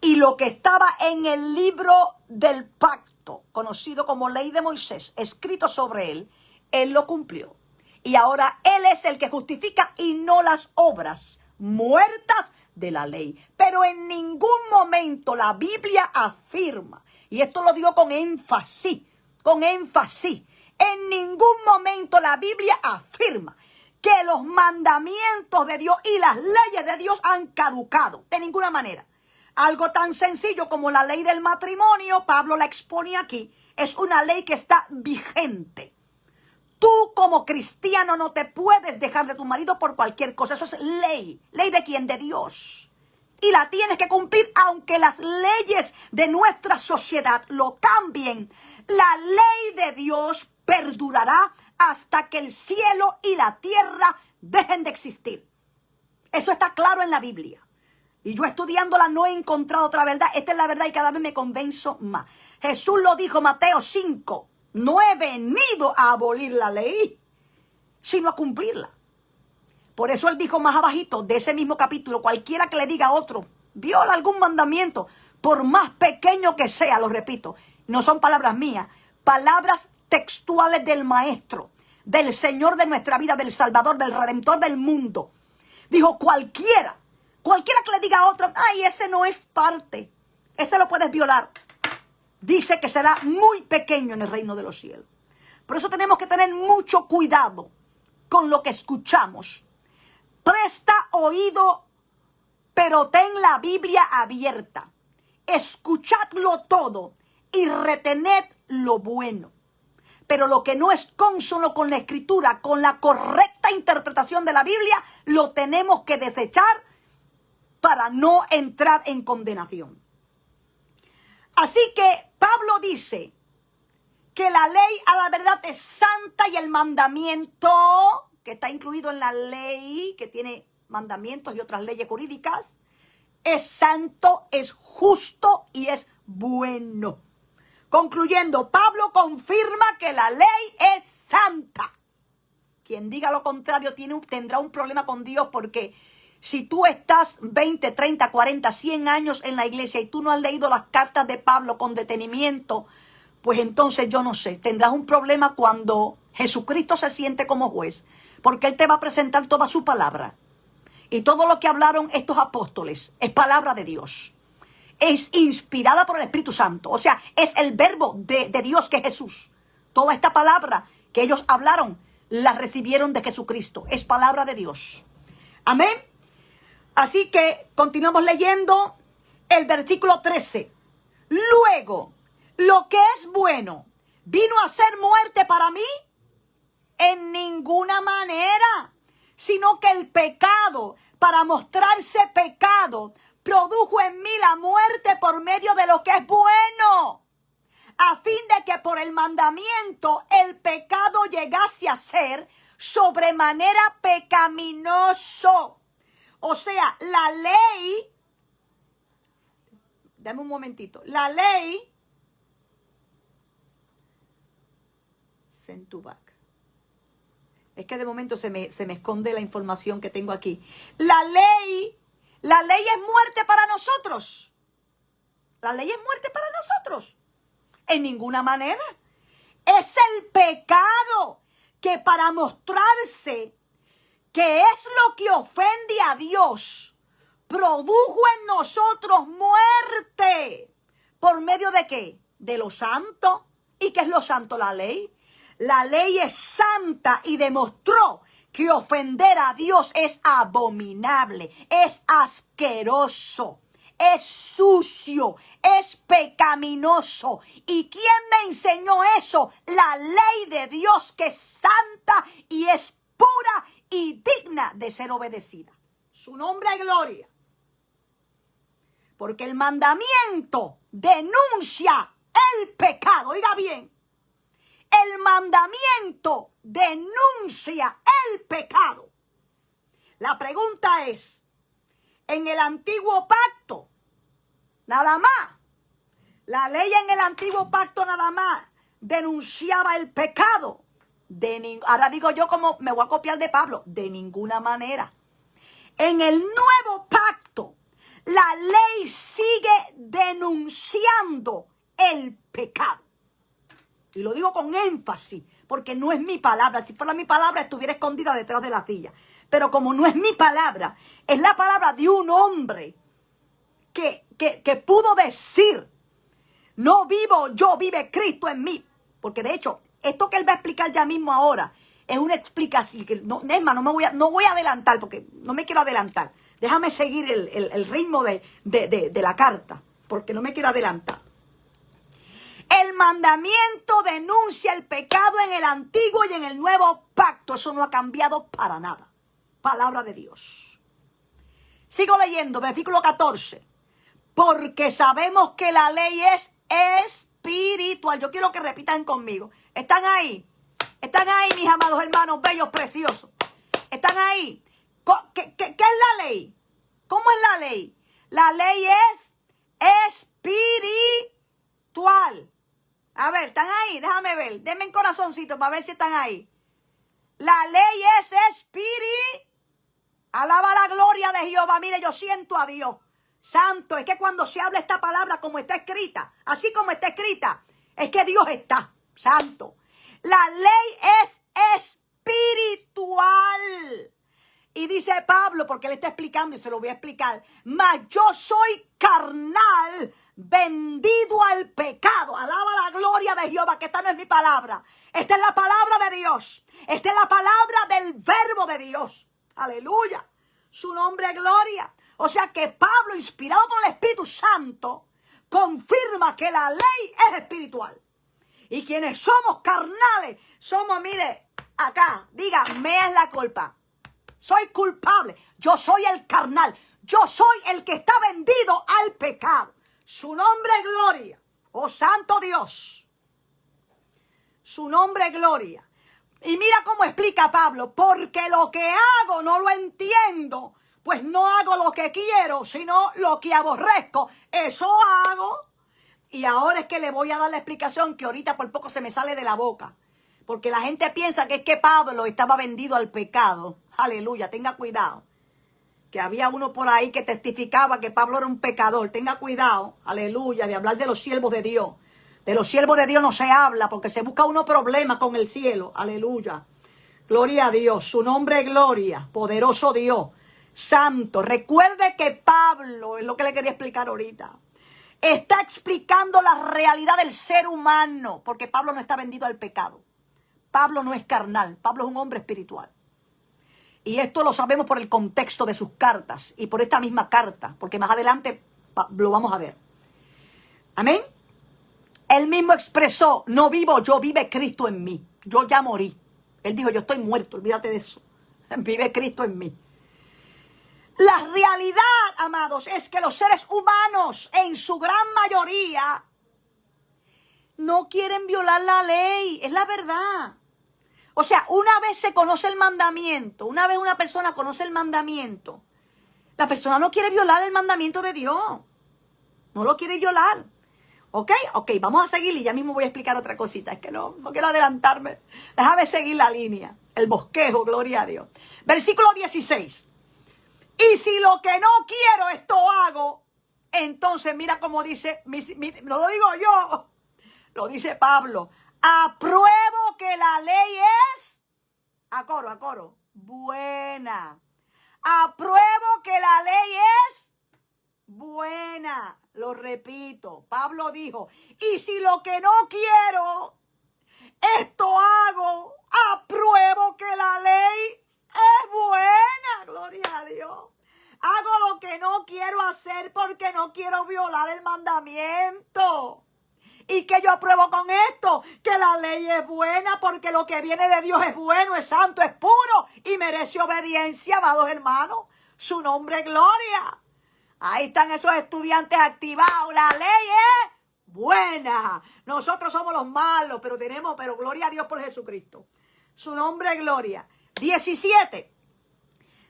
y lo que estaba en el libro del pacto, conocido como ley de Moisés, escrito sobre él, él lo cumplió. Y ahora él es el que justifica y no las obras muertas de la ley. Pero en ningún momento la Biblia afirma, y esto lo digo con énfasis, en ningún momento la Biblia afirma que los mandamientos de Dios y las leyes de Dios han caducado, de ninguna manera. Algo tan sencillo como la ley del matrimonio, Pablo la expone aquí, es una ley que está vigente. Tú como cristiano no te puedes dejar de tu marido por cualquier cosa, eso es ley. ¿Ley de quién? De Dios. Y la tienes que cumplir aunque las leyes de nuestra sociedad lo cambien. La ley de Dios perdurará hasta que el cielo y la tierra dejen de existir. Eso está claro en la Biblia. Y yo estudiándola no he encontrado otra verdad. Esta es la verdad y cada vez me convenzo más. Jesús lo dijo, Mateo 5. No he venido a abolir la ley, sino a cumplirla. Por eso él dijo más abajito de ese mismo capítulo, cualquiera que le diga a otro, viola algún mandamiento, por más pequeño que sea, lo repito, no son palabras mías, palabras textuales del Maestro, del Señor de nuestra vida, del Salvador, del Redentor del mundo. Dijo cualquiera que le diga a otro, ay, ese no es parte, ese lo puedes violar. Dice que será muy pequeño en el reino de los cielos. Por eso tenemos que tener mucho cuidado con lo que escuchamos. Presta oído, pero ten la Biblia abierta. Escuchadlo todo y retened lo bueno. Pero lo que no es consono con la Escritura, con la correcta interpretación de la Biblia, lo tenemos que desechar para no entrar en condenación. Así que Pablo dice que la ley a la verdad es santa y el mandamiento, que está incluido en la ley, que tiene mandamientos y otras leyes jurídicas, es santo, es justo y es bueno. Concluyendo, Pablo confirma que la ley es santa. Quien diga lo contrario tendrá un problema con Dios, porque si tú estás 20, 30, 40, 100 años en la iglesia y tú no has leído las cartas de Pablo con detenimiento, pues entonces yo no sé, tendrás un problema cuando Jesucristo se siente como juez, porque Él te va a presentar toda su palabra. Y todo lo que hablaron estos apóstoles es palabra de Dios. Es inspirada por el Espíritu Santo. O sea, es el verbo de Dios, que es Jesús. Toda esta palabra que ellos hablaron, la recibieron de Jesucristo. Es palabra de Dios. Amén. Así que continuamos leyendo el versículo 13. Luego, lo que es bueno, ¿vino a ser muerte para mí? En ninguna manera. Sino que el pecado, para mostrarse pecado, produjo en mí la muerte por medio de lo que es bueno, a fin de que por el mandamiento el pecado llegase a ser sobremanera pecaminoso. O sea, la ley, dame un momentito, la ley, send to back. Es que de momento se me esconde la información que tengo aquí. La ley es muerte para nosotros. La ley es muerte para nosotros. En ninguna manera. Es el pecado que, para mostrarse que es lo que ofende a Dios, produjo en nosotros muerte. ¿Por medio de qué? De lo santo. ¿Y qué es lo santo? La ley. La ley es santa y demostró que ofender a Dios es abominable, es asqueroso, es sucio, es pecaminoso. ¿Y quién me enseñó eso? La ley de Dios, que es santa y es pura y digna de ser obedecida. Su nombre es gloria. Porque el mandamiento denuncia el pecado. Oiga bien. El mandamiento denuncia el pecado. La pregunta es, en el antiguo pacto, nada más, la ley en el antiguo pacto nada más denunciaba el pecado. Ahora digo yo, como me voy a copiar de Pablo, de ninguna manera. En el nuevo pacto, la ley sigue denunciando el pecado. Y lo digo con énfasis, porque no es mi palabra. Si fuera mi palabra, estuviera escondida detrás de la silla. Pero como no es mi palabra, es la palabra de un hombre que pudo decir, no vivo yo, vive Cristo en mí. Porque de hecho, esto que él va a explicar ya mismo ahora, es una explicación. Es más, no voy a adelantar, porque no me quiero adelantar. Déjame seguir el ritmo de la carta, porque no me quiero adelantar. El mandamiento denuncia el pecado en el antiguo y en el nuevo pacto. Eso no ha cambiado para nada. Palabra de Dios. Sigo leyendo, versículo 14. Porque sabemos que la ley es espiritual. Yo quiero que repitan conmigo. ¿Están ahí? ¿Están ahí, mis amados hermanos, bellos, preciosos? ¿Están ahí? ¿Qué es la ley? ¿Cómo es la ley? La ley es espiritual. A ver, ¿están ahí? Déjame ver. Denme un corazoncito para ver si están ahí. La ley es espiritual. Alaba la gloria de Jehová. Mire, yo siento a Dios. Santo, es que cuando se habla esta palabra como está escrita, así como está escrita, es que Dios está. Santo. La ley es espiritual. Y dice Pablo, porque él está explicando y se lo voy a explicar, mas yo soy carnal, vendido al pecado. Alaba la gloria de Jehová, que esta no es mi palabra. Esta es la palabra de Dios. Esta es la palabra del verbo de Dios. Aleluya. Su nombre es gloria. O sea que Pablo, inspirado por el Espíritu Santo, confirma que la ley es espiritual. Y quienes somos carnales, somos, mire, acá, diga, me es la culpa. Soy culpable. Yo soy el carnal. Yo soy el que está vendido al pecado. Su nombre es gloria. Oh, santo Dios. Su nombre es gloria. Y mira cómo explica Pablo. Porque lo que hago no lo entiendo. Pues no hago lo que quiero, sino lo que aborrezco. Eso hago. Y ahora es que le voy a dar la explicación que ahorita por poco se me sale de la boca. Porque la gente piensa que es que Pablo estaba vendido al pecado. Aleluya, tenga cuidado. Que había uno por ahí que testificaba que Pablo era un pecador. Tenga cuidado, aleluya, de hablar de los siervos de Dios. De los siervos de Dios no se habla porque se busca uno problema con el cielo. Aleluya. Gloria a Dios. Su nombre es gloria. Poderoso Dios. Santo. Recuerde que Pablo, es lo que le quería explicar ahorita, está explicando la realidad del ser humano. Porque Pablo no está vendido al pecado. Pablo no es carnal. Pablo es un hombre espiritual. Y esto lo sabemos por el contexto de sus cartas y por esta misma carta, porque más adelante lo vamos a ver. Amén. Él mismo expresó, no vivo yo, vive Cristo en mí. Yo ya morí. Él dijo, yo estoy muerto, olvídate de eso. Vive Cristo en mí. La realidad, amados, es que los seres humanos, en su gran mayoría, no quieren violar la ley. Es la verdad. O sea, una vez se conoce el mandamiento, una vez una persona conoce el mandamiento, la persona no quiere violar el mandamiento de Dios. No lo quiere violar. ¿Ok? Ok, vamos a seguir y ya mismo voy a explicar otra cosita. Es que no quiero adelantarme. Déjame seguir la línea. El bosquejo, gloria a Dios. Versículo 16. Y si lo que no quiero esto hago, entonces mira cómo dice, no lo digo yo, lo dice Pablo. Apruebo que la ley es, a coro, buena. Apruebo que la ley es buena. Lo repito, Pablo dijo, y si lo que no quiero, esto hago, apruebo que la ley es buena. Gloria a Dios. Hago lo que no quiero hacer porque no quiero violar el mandamiento. ¿Y que yo apruebo con esto? Que la ley es buena porque lo que viene de Dios es bueno, es santo, es puro y merece obediencia, amados hermanos. Su nombre es gloria. Ahí están esos estudiantes activados. La ley es buena. Nosotros somos los malos, pero gloria a Dios por Jesucristo. Su nombre es gloria. 17.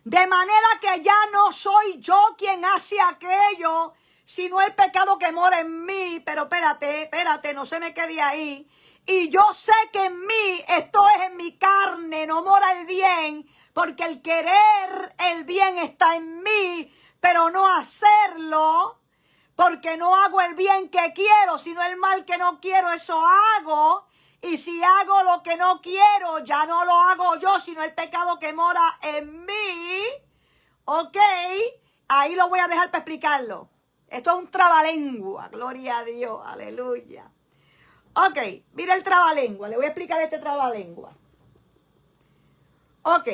De manera que ya no soy yo quien hace aquello, sino el pecado que mora en mí. Pero espérate, no se me quede ahí. Y yo sé que en mí, esto es en mi carne, no mora el bien, porque el querer el bien está en mí, pero no hacerlo, porque no hago el bien que quiero, sino el mal que no quiero, eso hago. Y si hago lo que no quiero, ya no lo hago yo, sino el pecado que mora en mí. ¿Ok? Ahí lo voy a dejar para explicarlo. Esto es un trabalengua. Gloria a Dios. Aleluya. Ok, mira el trabalengua. Le voy a explicar este trabalengua. Ok.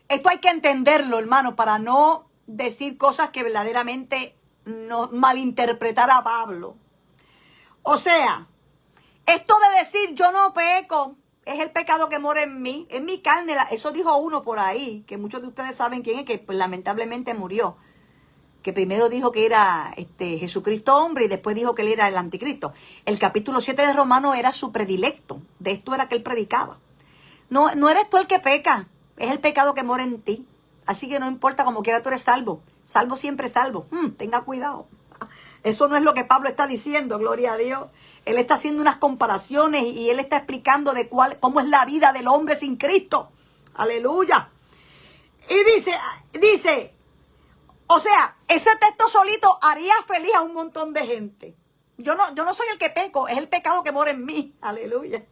Esto hay que entenderlo, hermano, para no decir cosas que verdaderamente no malinterpretar a Pablo. O sea, esto de decir yo no peco, es el pecado que mora en mí, en mi carne. Eso dijo uno por ahí, que muchos de ustedes saben quién es, que pues, lamentablemente murió. Que primero dijo que era Jesucristo hombre y después dijo que él era el anticristo. El capítulo 7 de Romanos era su predilecto. De esto era que él predicaba. No eres tú el que peca, es el pecado que mora en ti. Así que no importa, como quiera tú eres salvo. Salvo siempre salvo. Tenga cuidado. Eso no es lo que Pablo está diciendo, gloria a Dios. Él está haciendo unas comparaciones y él está explicando cómo es la vida del hombre sin Cristo. Aleluya. Y dice, o sea, ese texto solito haría feliz a un montón de gente. Yo no soy el que peco, es el pecado que mora en mí. Aleluya.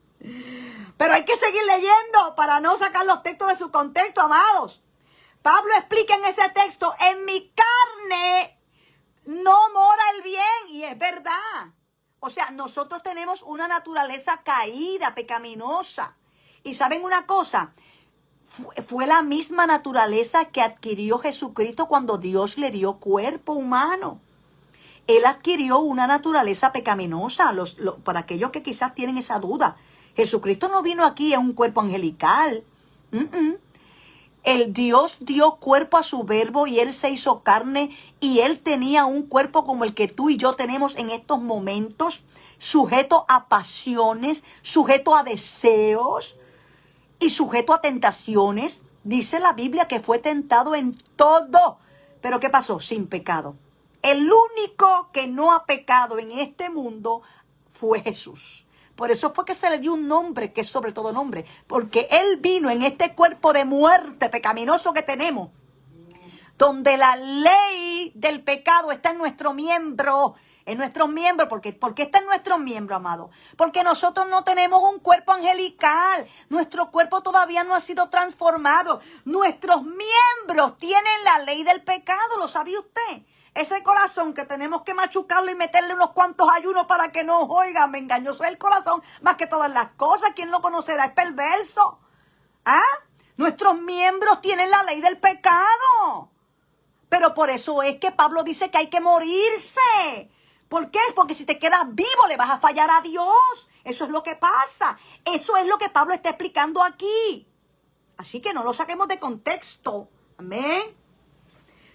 Pero hay que seguir leyendo para no sacar los textos de su contexto, amados. Pablo explica en ese texto, en mi carne no mora el bien. Y es verdad. O sea, sea, nosotros tenemos una naturaleza caída, pecaminosa. Y ¿saben una cosa? Fue la misma naturaleza que adquirió Jesucristo cuando Dios le dio cuerpo humano. Él adquirió una naturaleza pecaminosa, para aquellos que quizás tienen esa duda. Jesucristo no vino aquí en un cuerpo angelical. El Dios dio cuerpo a su verbo y Él se hizo carne y Él tenía un cuerpo como el que tú y yo tenemos en estos momentos, sujeto a pasiones, sujeto a deseos y sujeto a tentaciones. Dice la Biblia que fue tentado en todo. Pero ¿qué pasó? Sin pecado. El único que no ha pecado en este mundo fue Jesús. Por eso fue que se le dio un nombre que es sobre todo nombre. Porque Él vino en este cuerpo de muerte pecaminoso que tenemos, donde la ley del pecado está en nuestro miembro. En nuestros miembros. ¿Por qué está en nuestros miembros, amado? Porque nosotros no tenemos un cuerpo angelical. Nuestro cuerpo todavía no ha sido transformado. Nuestros miembros tienen la ley del pecado. ¿Lo sabía usted? Ese corazón que tenemos que machucarlo y meterle unos cuantos ayunos para que no oiga, me engañoso es el corazón más que todas las cosas. ¿Quién lo conocerá? Es perverso. ¿Ah? Nuestros miembros tienen la ley del pecado. Pero por eso es que Pablo dice que hay que morirse. ¿Por qué? Porque si te quedas vivo le vas a fallar a Dios. Eso es lo que pasa. Eso es lo que Pablo está explicando aquí. Así que no lo saquemos de contexto. Amén.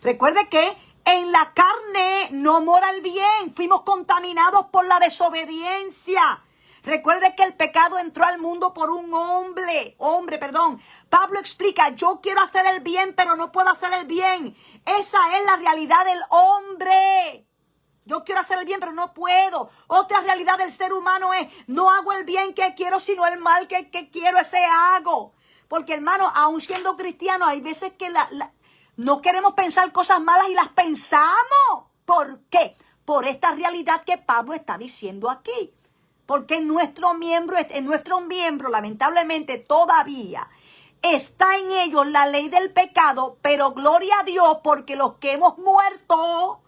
Recuerde que en la carne no mora el bien. Fuimos contaminados por la desobediencia. Recuerde que el pecado entró al mundo por un hombre. Pablo explica, yo quiero hacer el bien, pero no puedo hacer el bien. Esa es la realidad del hombre. Yo quiero hacer el bien, pero no puedo. Otra realidad del ser humano es, no hago el bien que quiero, sino el mal que quiero, ese hago. Porque, hermano, aun siendo cristiano, hay veces que no queremos pensar cosas malas y las pensamos. ¿Por qué? Por esta realidad que Pablo está diciendo aquí. Porque en nuestro miembro, lamentablemente, todavía está en ellos la ley del pecado, pero gloria a Dios, porque los que hemos muerto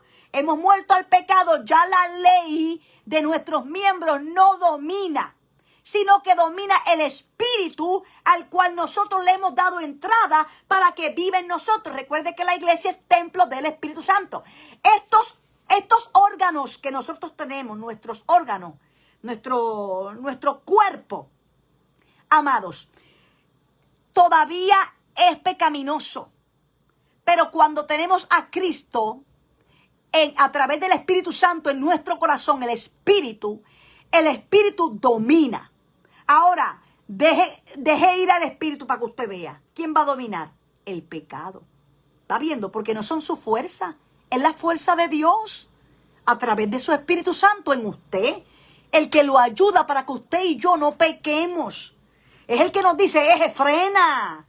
al pecado, ya la ley de nuestros miembros no domina, sino que domina el espíritu al cual nosotros le hemos dado entrada para que viva en nosotros. Recuerde que la iglesia es templo del Espíritu Santo. Estos órganos que nosotros tenemos, nuestros órganos, nuestro cuerpo, amados, todavía es pecaminoso. Pero cuando tenemos a Cristo, a través del Espíritu Santo en nuestro corazón, el Espíritu domina. Ahora, deje ir al Espíritu para que usted vea. ¿Quién va a dominar? El pecado. ¿Está viendo? Porque no son su fuerza. Es la fuerza de Dios a través de su Espíritu Santo en usted. El que lo ayuda para que usted y yo no pequemos. Es el que nos dice, frena.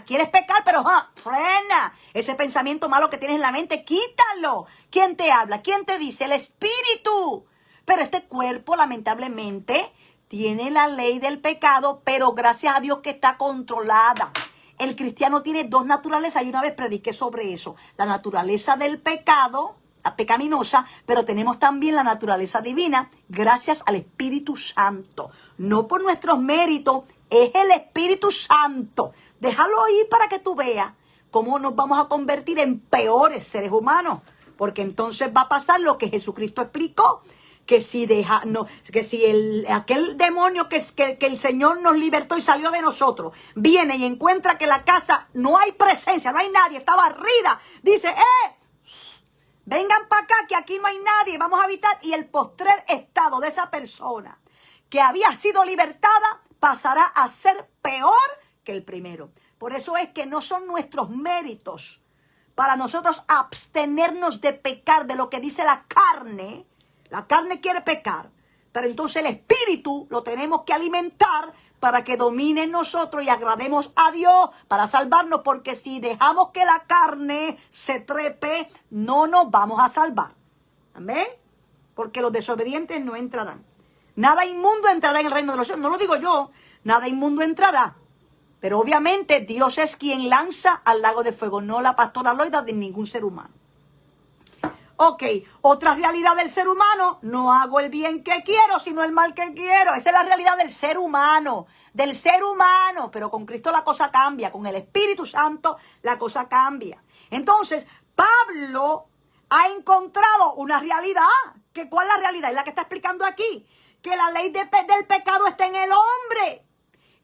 ¿Quieres pecar? Pero frena. Ese pensamiento malo que tienes en la mente, quítalo. ¿Quién te habla? ¿Quién te dice? El Espíritu. Pero este cuerpo, lamentablemente, tiene la ley del pecado, pero gracias a Dios que está controlada. El cristiano tiene dos naturalezas y una vez prediqué sobre eso. La naturaleza del pecado, la pecaminosa, pero tenemos también la naturaleza divina gracias al Espíritu Santo. No por nuestros méritos, es el Espíritu Santo. Déjalo ir para que tú veas cómo nos vamos a convertir en peores seres humanos. Porque entonces va a pasar lo que Jesucristo explicó. Que si aquel demonio que el Señor nos libertó y salió de nosotros, viene y encuentra que la casa no hay presencia, no hay nadie, está barrida, dice, vengan para acá que aquí no hay nadie, vamos a habitar. Y el postrer estado de esa persona que había sido libertada pasará a ser peor que el primero. Por eso es que no son nuestros méritos para nosotros abstenernos de pecar, de lo que dice la carne. La carne quiere pecar, pero entonces el espíritu lo tenemos que alimentar para que domine en nosotros y agrademos a Dios para salvarnos, porque si dejamos que la carne se trepe, no nos vamos a salvar. Amén. Porque los desobedientes no entrarán. Nada inmundo entrará en el reino de los cielos. No lo digo yo, nada inmundo entrará. Pero obviamente Dios es quien lanza al lago de fuego, no la pastora Loida de ningún ser humano. Ok, otra realidad del ser humano, no hago el bien que quiero, sino el mal que quiero. Esa es la realidad del ser humano, pero con Cristo la cosa cambia, con el Espíritu Santo la cosa cambia. Entonces, Pablo ha encontrado una realidad. ¿Cuál es la realidad? Es la que está explicando aquí, que la ley del pecado está en el hombre.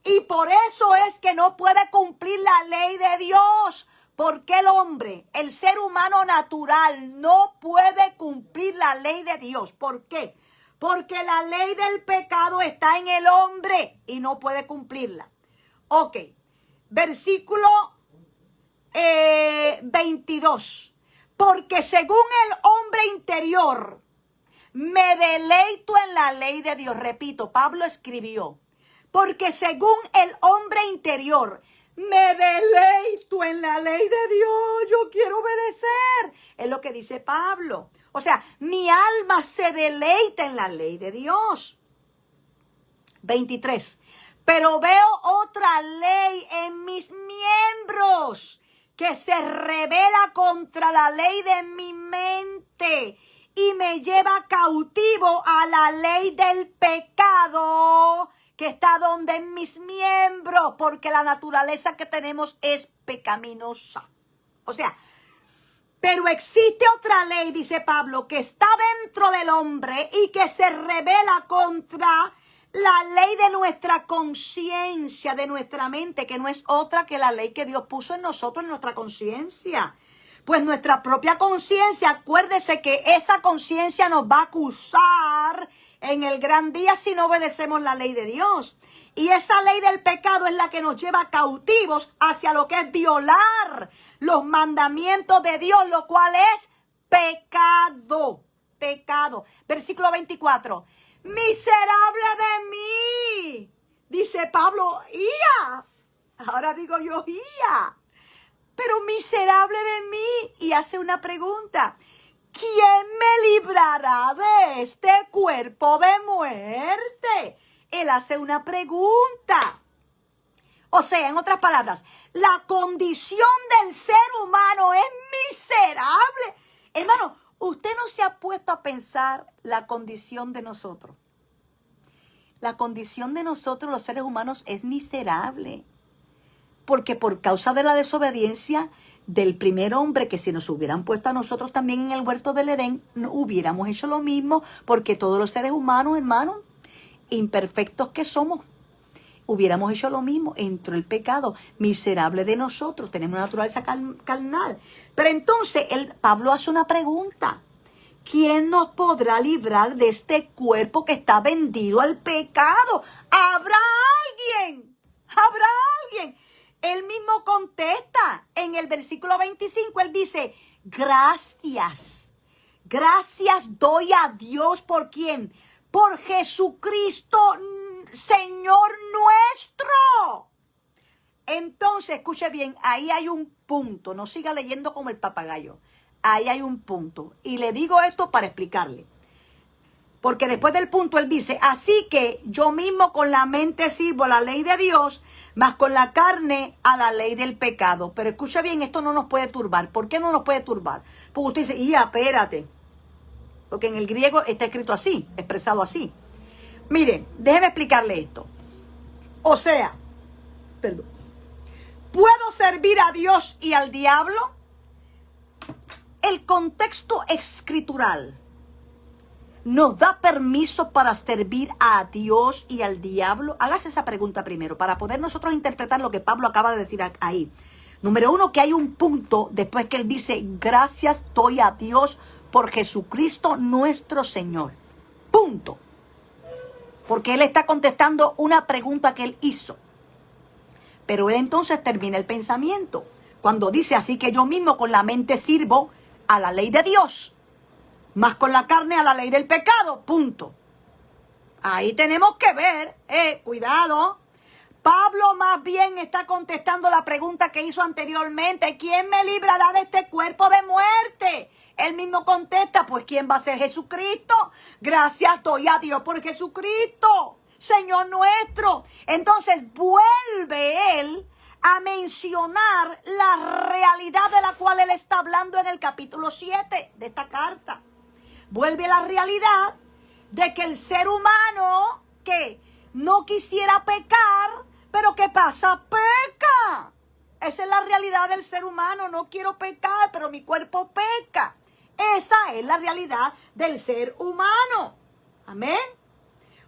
Y por eso es que no puede cumplir la ley de Dios. Porque el hombre, el ser humano natural, no puede cumplir la ley de Dios. ¿Por qué? Porque la ley del pecado está en el hombre y no puede cumplirla. Ok, versículo 22. Porque según el hombre interior, me deleito en la ley de Dios. Repito, Pablo escribió. Porque según el hombre interior, me deleito en la ley de Dios. Yo quiero obedecer. Es lo que dice Pablo. O sea, mi alma se deleita en la ley de Dios. 23. Pero veo otra ley en mis miembros que se revela contra la ley de mi mente y me lleva cautivo a la ley del pecado que está donde en mis miembros, porque la naturaleza que tenemos es pecaminosa. O sea, pero existe otra ley, dice Pablo, que está dentro del hombre y que se revela contra la ley de nuestra conciencia, de nuestra mente, que no es otra que la ley que Dios puso en nosotros, en nuestra conciencia. Pues nuestra propia conciencia, acuérdese que esa conciencia nos va a acusar en el gran día si no obedecemos la ley de Dios. Y esa ley del pecado es la que nos lleva cautivos hacia lo que es violar los mandamientos de Dios, lo cual es pecado. Pecado. Versículo 24. Miserable de mí, dice Pablo, ¡ia! Ahora digo yo, ¡ia! Pero miserable de mí. Y hace una pregunta. ¿Quién me librará de este cuerpo de muerte? Él hace una pregunta. O sea, en otras palabras, la condición del ser humano es miserable. Hermano, usted no se ha puesto a pensar la condición de nosotros. La condición de nosotros, los seres humanos, es miserable. Porque por causa de la desobediencia del primer hombre, que si nos hubieran puesto a nosotros también en el huerto del Edén, no hubiéramos hecho lo mismo, porque todos los seres humanos, hermanos, imperfectos que somos, hubiéramos hecho lo mismo. Entró el pecado, miserable de nosotros, tenemos una naturaleza carnal. Pero entonces Pablo hace una pregunta. ¿Quién nos podrá librar de este cuerpo que está vendido al pecado? ¿Habrá alguien? ¿Habrá alguien? Él mismo contesta en el versículo 25, él dice, gracias doy a Dios. ¿Por quién? Por Jesucristo, Señor nuestro. Entonces, escuche bien, ahí hay un punto, no siga leyendo como el papagayo. Ahí hay un punto. Y le digo esto para explicarle. Porque después del punto él dice, así que yo mismo con la mente sirvo a la ley de Dios, mas con la carne a la ley del pecado. Pero escucha bien, esto no nos puede turbar. ¿Por qué no nos puede turbar? Porque usted dice, ya, espérate. Porque en el griego está escrito así, expresado así. Miren, déjeme explicarle esto. O sea, perdón, ¿puedo servir a Dios y al diablo? El contexto escritural nos da permiso para servir a Dios y al diablo. Hágase esa pregunta primero para poder nosotros interpretar lo que Pablo acaba de decir ahí. Número uno, que hay un punto después que él dice, gracias doy a Dios por Jesucristo nuestro Señor. Punto. Porque él está contestando una pregunta que él hizo. Pero él entonces termina el pensamiento cuando dice, así que yo mismo con la mente sirvo a la ley de Dios, más con la carne a la ley del pecado, punto. Ahí tenemos que ver, cuidado. Pablo más bien está contestando la pregunta que hizo anteriormente. ¿Quién me librará de este cuerpo de muerte? Él mismo contesta, pues ¿quién va a ser? Jesucristo. Gracias doy a Dios por Jesucristo, Señor nuestro. Entonces vuelve él a mencionar la realidad de la cual él está hablando en el capítulo 7 de esta carta. Vuelve a la realidad de que el ser humano que no quisiera pecar, pero ¿qué pasa? Peca. Esa es la realidad del ser humano. No quiero pecar, pero mi cuerpo peca. Esa es la realidad del ser humano. Amén.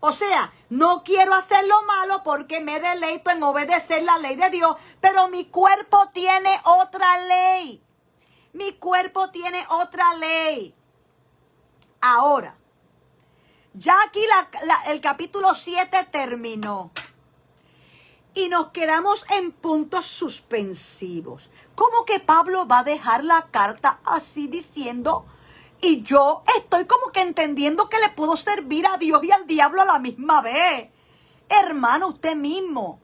O sea, no quiero hacer lo malo porque me deleito en obedecer la ley de Dios, pero mi cuerpo tiene otra ley. Mi cuerpo tiene otra ley. Ahora, ya aquí el capítulo 7 terminó. Y nos quedamos en puntos suspensivos. ¿Cómo que Pablo va a dejar la carta así diciendo? Y yo estoy como que entendiendo que le puedo servir a Dios y al diablo a la misma vez. Hermano, usted mismo,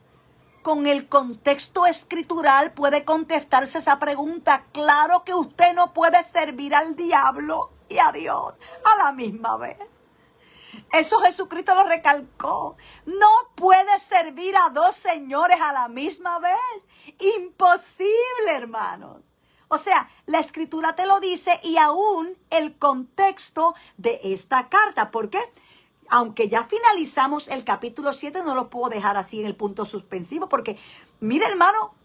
con el contexto escritural, puede contestarse esa pregunta. Claro que usted no puede servir al diablo y a Dios a la misma vez. Eso Jesucristo lo recalcó. No puede servir a dos señores a la misma vez. Imposible, hermanos. O sea, la escritura te lo dice y aún el contexto de esta carta. ¿Por qué? Aunque ya finalizamos el capítulo 7, no lo puedo dejar así en el punto suspensivo. Porque, mire, hermano,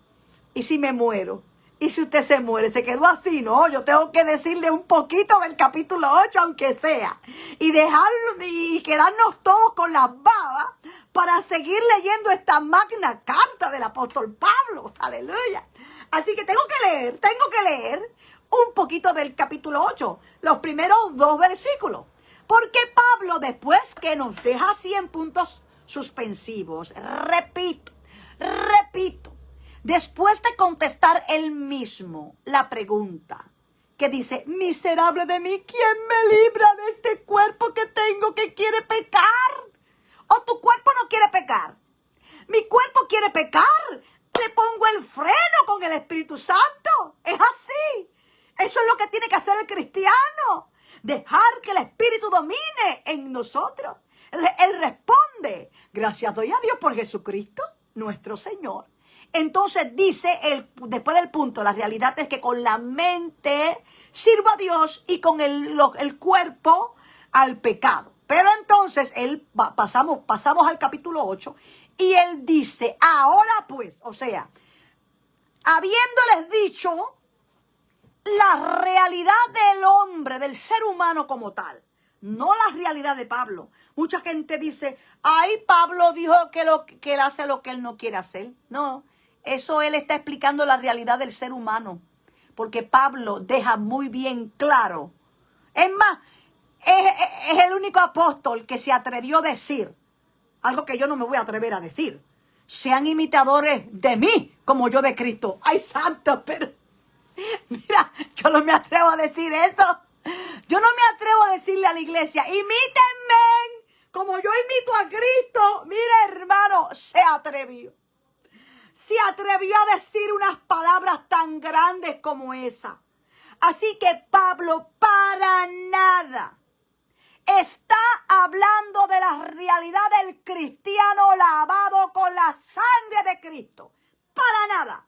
¿y si me muero? ¿Y si usted se muere? Se quedó así, ¿no? Yo tengo que decirle un poquito del capítulo 8, aunque sea. Y dejarlo y quedarnos todos con las babas para seguir leyendo esta magna carta del apóstol Pablo. Aleluya. Así que tengo que leer un poquito del capítulo 8, los primeros 2 versículos. Porque Pablo, después que nos deja así en puntos suspensivos, repito, después de contestar él mismo la pregunta que dice, miserable de mí, ¿quién me libra de este cuerpo que tengo que quiere pecar? ¿O tu cuerpo no quiere pecar? Mi cuerpo quiere pecar. Le pongo el freno con el Espíritu Santo. Es así. Eso es lo que tiene que hacer el cristiano. Dejar que el Espíritu domine en nosotros. Él responde, gracias doy a Dios por Jesucristo, nuestro Señor. Entonces dice, después del punto, la realidad es que con la mente sirvo a Dios y con el cuerpo al pecado. Pero entonces pasamos al capítulo 8 y él dice, ahora pues, o sea, habiéndoles dicho la realidad del hombre, del ser humano como tal, no la realidad de Pablo. Mucha gente dice, ay, Pablo dijo que él hace lo que él no quiere hacer. No, eso él está explicando la realidad del ser humano, porque Pablo deja muy bien claro. Es más, es el único apóstol que se atrevió a decir algo que yo no me voy a atrever a decir. Sean imitadores de mí como yo de Cristo. Ay, santo, pero mira, yo no me atrevo a decir eso. Yo no me atrevo a decirle a la iglesia, imítenme como yo imito a Cristo. Mira, hermano, se atrevió. Se atrevió a decir unas palabras tan grandes como esa. Así que Pablo para nada está hablando de la realidad del cristiano lavado con la sangre de Cristo. Para nada.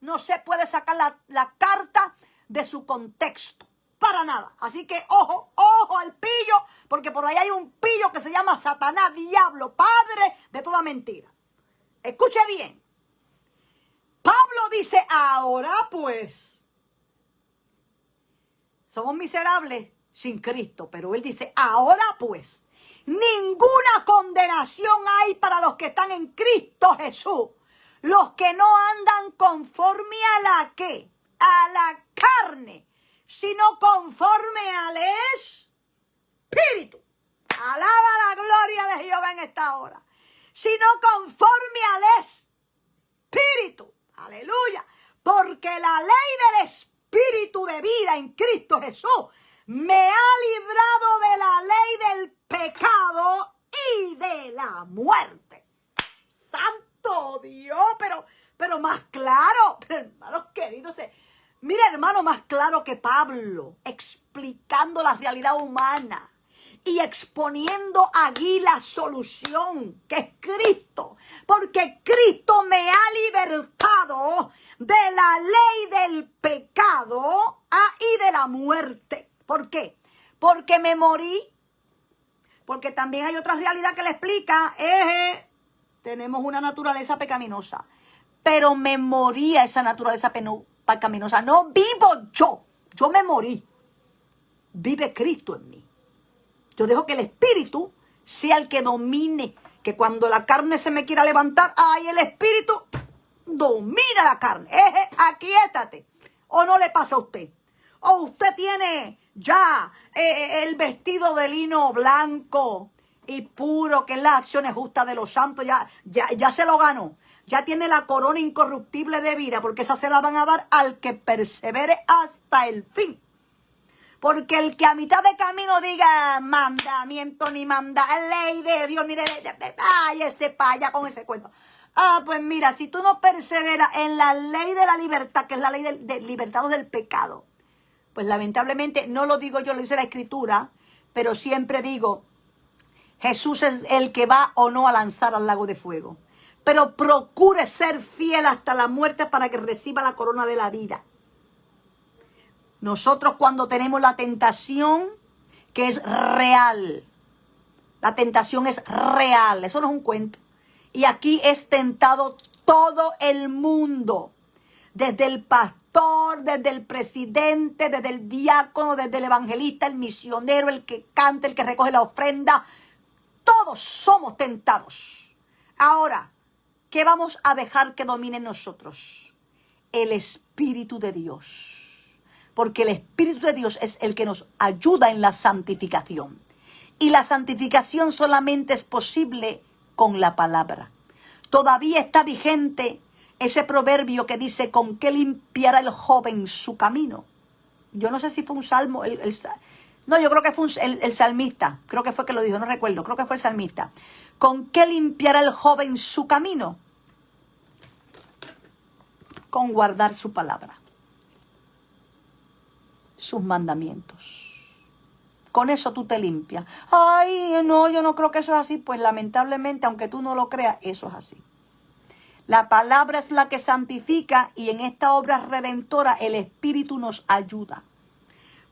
No se puede sacar la carta de su contexto. Para nada. Así que ojo al pillo, porque por ahí hay un pillo que se llama Satanás, diablo, padre de toda mentira. Escuche bien. Pablo dice, ahora pues, somos miserables sin Cristo, pero él dice, ahora pues, ninguna condenación hay para los que están en Cristo Jesús. Los que no andan conforme a la ¿qué? A la carne, sino conforme al Espíritu. Alaba la gloria de Jehová en esta hora. Sino conforme al Espíritu. Aleluya. Porque la ley del Espíritu de vida en Cristo Jesús me ha librado de la ley del pecado y de la muerte. Santo Dios, pero más claro, pero hermanos queridos, mira hermano, más claro que Pablo, explicando la realidad humana y exponiendo allí la solución, que es Cristo. Porque Cristo me ha libertado de la ley del pecado y de la muerte. ¿Por qué? Porque me morí. Porque también hay otra realidad que le explica. Tenemos una naturaleza pecaminosa. Pero me morí a esa naturaleza pecaminosa. No vivo yo. Yo me morí. Vive Cristo en mí. Yo dejo que el Espíritu sea el que domine. Que cuando la carne se me quiera levantar, el Espíritu domina la carne. Aquíétate. ¿O no le pasa a usted? ¿O usted tiene ya el vestido de lino blanco y puro, que es la acción justa de los santos? Ya se lo ganó. Ya tiene la corona incorruptible de vida, porque esa se la van a dar al que persevere hasta el fin. Porque el que a mitad de camino diga mandamiento, ni manda ley de Dios, ni de ese paya con ese cuento. Pues mira, si tú no perseveras en la ley de la libertad, que es la ley de libertados del pecado, pues lamentablemente, no lo digo yo, lo dice la Escritura, pero siempre digo, Jesús es el que va o no a lanzar al lago de fuego. Pero procure ser fiel hasta la muerte para que reciba la corona de la vida. Nosotros cuando tenemos la tentación, que es real, la tentación es real, eso no es un cuento. Y aquí es tentado todo el mundo, desde el pastor, desde el presidente, desde el diácono, desde el evangelista, el misionero, el que canta, el que recoge la ofrenda. Todos somos tentados. Ahora, ¿qué vamos a dejar que domine en nosotros? El Espíritu de Dios. Porque el Espíritu de Dios es el que nos ayuda en la santificación. Y la santificación solamente es posible con la palabra. Todavía está vigente ese proverbio que dice, ¿con qué limpiará el joven su camino? Yo no sé si fue un salmo, no, yo creo que fue el salmista, creo que fue que lo dijo, no recuerdo, creo que fue el salmista. ¿Con qué limpiará el joven su camino? Con guardar su palabra, sus mandamientos. Con eso tú te limpias. No, yo no creo que eso es así. Pues lamentablemente, aunque tú no lo creas, eso es así. La palabra es la que santifica y en esta obra redentora el Espíritu nos ayuda.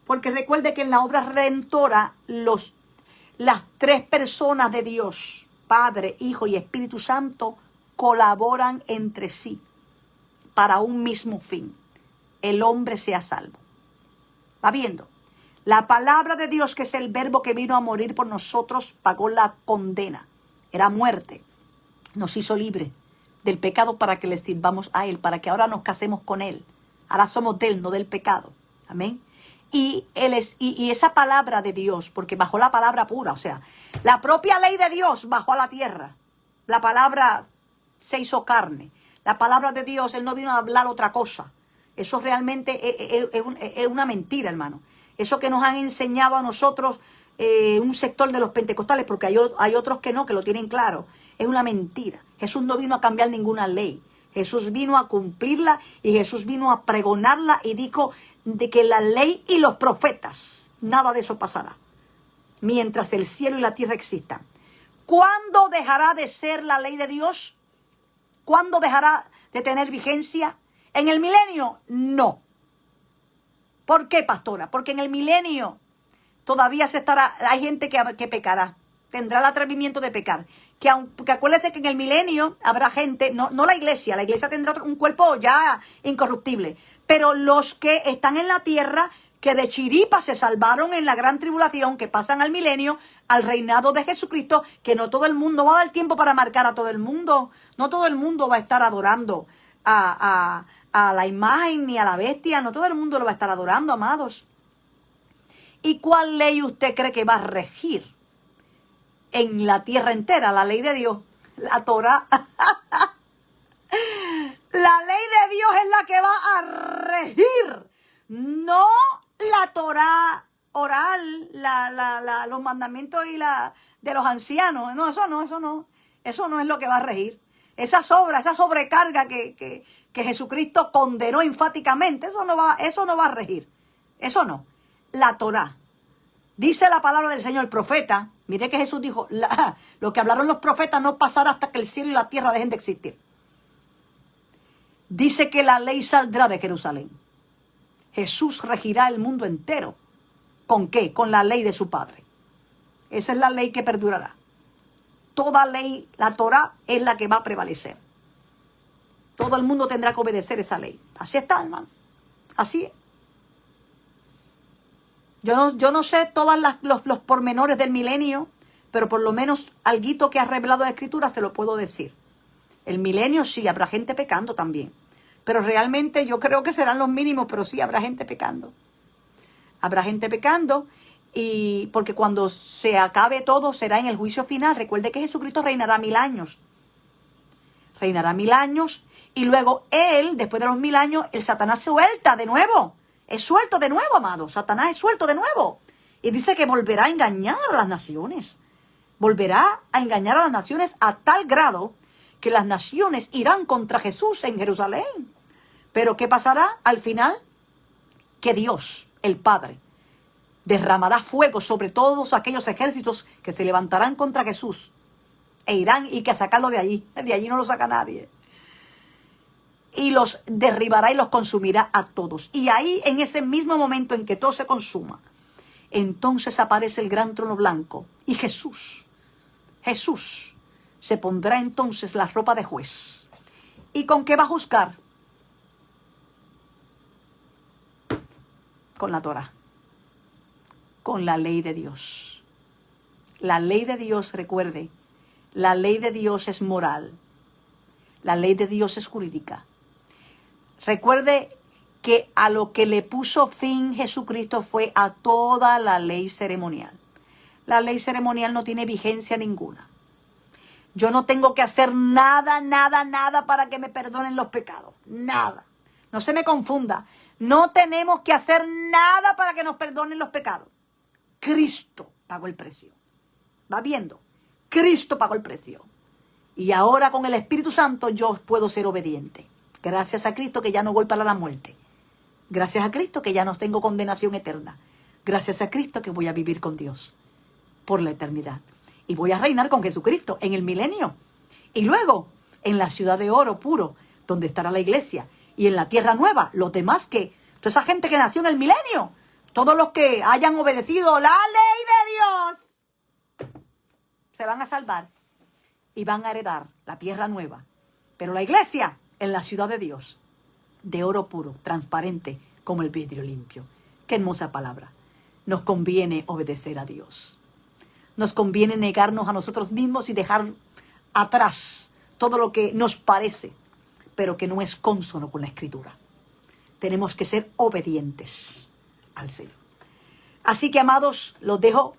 Porque recuerde que en la obra redentora las tres personas de Dios, Padre, Hijo y Espíritu Santo, colaboran entre sí para un mismo fin. El hombre sea salvo. ¿Va viendo? La palabra de Dios, que es el verbo que vino a morir por nosotros, pagó la condena. Era muerte. Nos hizo libres del pecado para que le sirvamos a Él, para que ahora nos casemos con Él. Ahora somos de Él, no del pecado. Amén. Y esa palabra de Dios, porque bajó la palabra pura, o sea, la propia ley de Dios bajó a la tierra. La palabra se hizo carne. La palabra de Dios, Él no vino a hablar otra cosa. Eso realmente es una mentira, hermano. Eso que nos han enseñado a nosotros un sector de los pentecostales, porque hay otros que no, que lo tienen claro, es una mentira. Jesús no vino a cambiar ninguna ley. Jesús vino a cumplirla y Jesús vino a pregonarla y dijo de que la ley y los profetas, nada de eso pasará mientras el cielo y la tierra existan. ¿Cuándo dejará de ser la ley de Dios? ¿Cuándo dejará de tener vigencia? ¿En el milenio? No. ¿Por qué, pastora? Porque en el milenio todavía hay gente que pecará, tendrá el atrevimiento de pecar. Que acuérdate que en el milenio habrá gente, no la iglesia tendrá un cuerpo ya incorruptible, pero los que están en la tierra, que de chiripa se salvaron en la gran tribulación, que pasan al milenio, al reinado de Jesucristo, que no todo el mundo va a dar tiempo para marcar a todo el mundo, no todo el mundo va a estar adorando a la imagen ni a la bestia, no todo el mundo lo va a estar adorando, amados. ¿Y cuál ley usted cree que va a regir en la tierra entera? La ley de Dios, la Torá. La ley de Dios es la que va a regir, no la Torá oral, los mandamientos de los ancianos. No, eso no es lo que va a regir. Esa sobrecarga que Jesucristo condenó enfáticamente, eso no va a regir. Eso no. La Torá, Dice la palabra del Señor, el profeta. Mire que Jesús dijo, lo que hablaron los profetas no pasará hasta que el cielo y la tierra dejen de existir. Dice que la ley saldrá de Jerusalén. Jesús regirá el mundo entero. ¿Con qué? Con la ley de su Padre. Esa es la ley que perdurará. Toda ley, la Torá, es la que va a prevalecer. Todo el mundo tendrá que obedecer esa ley. Así está, hermano. Así es. Yo no sé todos los pormenores del milenio, pero por lo menos alguito que ha revelado la Escritura se lo puedo decir. El milenio sí, habrá gente pecando también. Pero realmente yo creo que serán los mínimos, pero sí habrá gente pecando. Habrá gente pecando, y porque cuando se acabe todo será en el juicio final. Recuerde que Jesucristo reinará 1000 años. Reinará 1000 años, y luego Él, después de los 1000 años, el Satanás se suelta de nuevo. Es suelto de nuevo, amado. Satanás es suelto de nuevo. Y dice que volverá a engañar a las naciones. Volverá a engañar a las naciones a tal grado que las naciones irán contra Jesús en Jerusalén. Pero ¿qué pasará al final? Que Dios, el Padre, derramará fuego sobre todos aquellos ejércitos que se levantarán contra Jesús e irán y que a sacarlo de allí. De allí no lo saca nadie. Y los derribará y los consumirá a todos. Y ahí, en ese mismo momento en que todo se consuma, entonces aparece el gran trono blanco. Y Jesús se pondrá entonces la ropa de juez. ¿Y con qué va a juzgar? Con la Torá. Con la ley de Dios. La ley de Dios, recuerde, la ley de Dios es moral. La ley de Dios es jurídica. Recuerde que a lo que le puso fin Jesucristo fue a toda la ley ceremonial. La ley ceremonial no tiene vigencia ninguna. Yo no tengo que hacer nada para que me perdonen los pecados. Nada. No se me confunda. No tenemos que hacer nada para que nos perdonen los pecados. Cristo pagó el precio. ¿Va viendo? Cristo pagó el precio. Y ahora con el Espíritu Santo yo puedo ser obediente. Gracias a Cristo que ya no voy para la muerte. Gracias a Cristo que ya no tengo condenación eterna. Gracias a Cristo que voy a vivir con Dios por la eternidad. Y voy a reinar con Jesucristo en el milenio. Y luego en la ciudad de oro puro, donde estará la iglesia. Y en la tierra nueva, los demás que, toda esa gente que nació en el milenio, todos los que hayan obedecido la ley de Dios, se van a salvar y van a heredar la tierra nueva. Pero la iglesia en la ciudad de Dios, de oro puro, transparente como el vidrio limpio. Qué hermosa palabra. Nos conviene obedecer a Dios. Nos conviene negarnos a nosotros mismos y dejar atrás todo lo que nos parece, pero que no es consono con la Escritura. Tenemos que ser obedientes al Señor. Así que, amados, los dejo.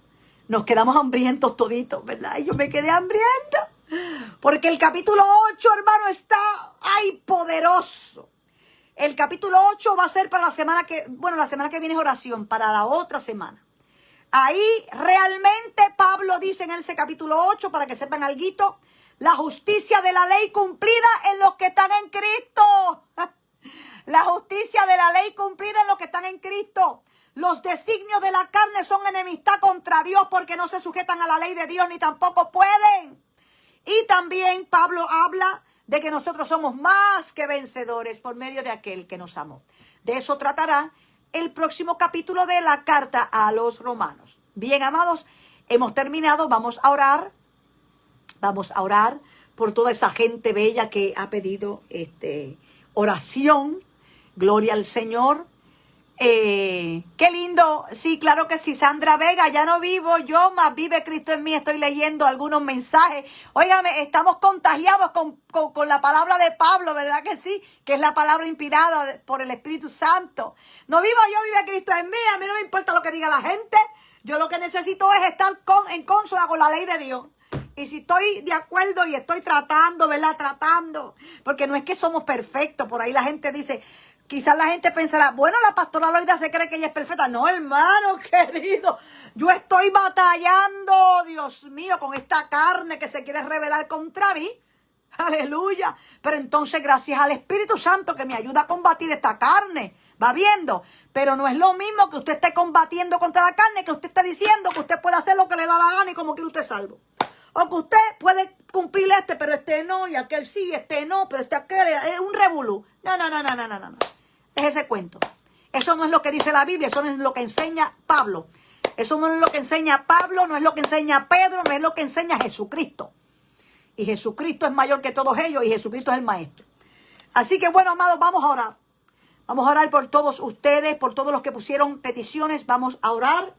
Nos quedamos hambrientos toditos, ¿verdad? Y yo me quedé hambrienta. Porque el capítulo 8, hermano, está, ¡ay, poderoso! El capítulo 8 va a ser para la semana que viene es oración, para la otra semana. Ahí realmente Pablo dice en ese capítulo 8, para que sepan alguito, la justicia de la ley cumplida en los que están en Cristo. La justicia de la ley cumplida en los que están en Cristo. Los designios de la carne son enemistad contra Dios porque no se sujetan a la ley de Dios ni tampoco pueden. Y también Pablo habla de que nosotros somos más que vencedores por medio de aquel que nos amó. De eso tratará el próximo capítulo de la carta a los romanos. Bien, amados, hemos terminado. Vamos a orar. Vamos a orar por toda esa gente bella que ha pedido oración. Gloria al Señor. Qué lindo. Sí, claro que sí. Sandra Vega, ya no vivo yo, más vive Cristo en mí. Estoy leyendo algunos mensajes. Óigame, estamos contagiados con la palabra de Pablo, ¿verdad que sí? Que es la palabra inspirada por el Espíritu Santo. No vivo yo, vive Cristo en mí. A mí no me importa lo que diga la gente. Yo lo que necesito es estar en consona con la ley de Dios. Y si estoy de acuerdo y estoy tratando, ¿verdad? Tratando. Porque no es que somos perfectos. Por ahí la gente dice... Quizás la gente pensará, bueno, la pastora Loida se cree que ella es perfecta. No, hermano querido, yo estoy batallando, Dios mío, con esta carne que se quiere rebelar contra mí. Aleluya. Pero entonces, gracias al Espíritu Santo que me ayuda a combatir esta carne. ¿Va viendo? Pero no es lo mismo que usted esté combatiendo contra la carne, que usted esté diciendo que usted puede hacer lo que le da la gana y como quiere usted salvo. O que usted puede cumplir pero este no, y aquel sí, este no, pero aquel es un revolú. No. Es ese cuento. Eso no es lo que dice la Biblia, eso no es lo que enseña Pablo. Eso no es lo que enseña Pablo, no es lo que enseña Pedro, no es lo que enseña Jesucristo. Y Jesucristo es mayor que todos ellos y Jesucristo es el maestro. Así que bueno, amados, vamos a orar. Vamos a orar por todos ustedes, por todos los que pusieron peticiones. Vamos a orar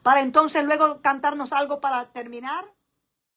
para entonces luego cantarnos algo para terminar.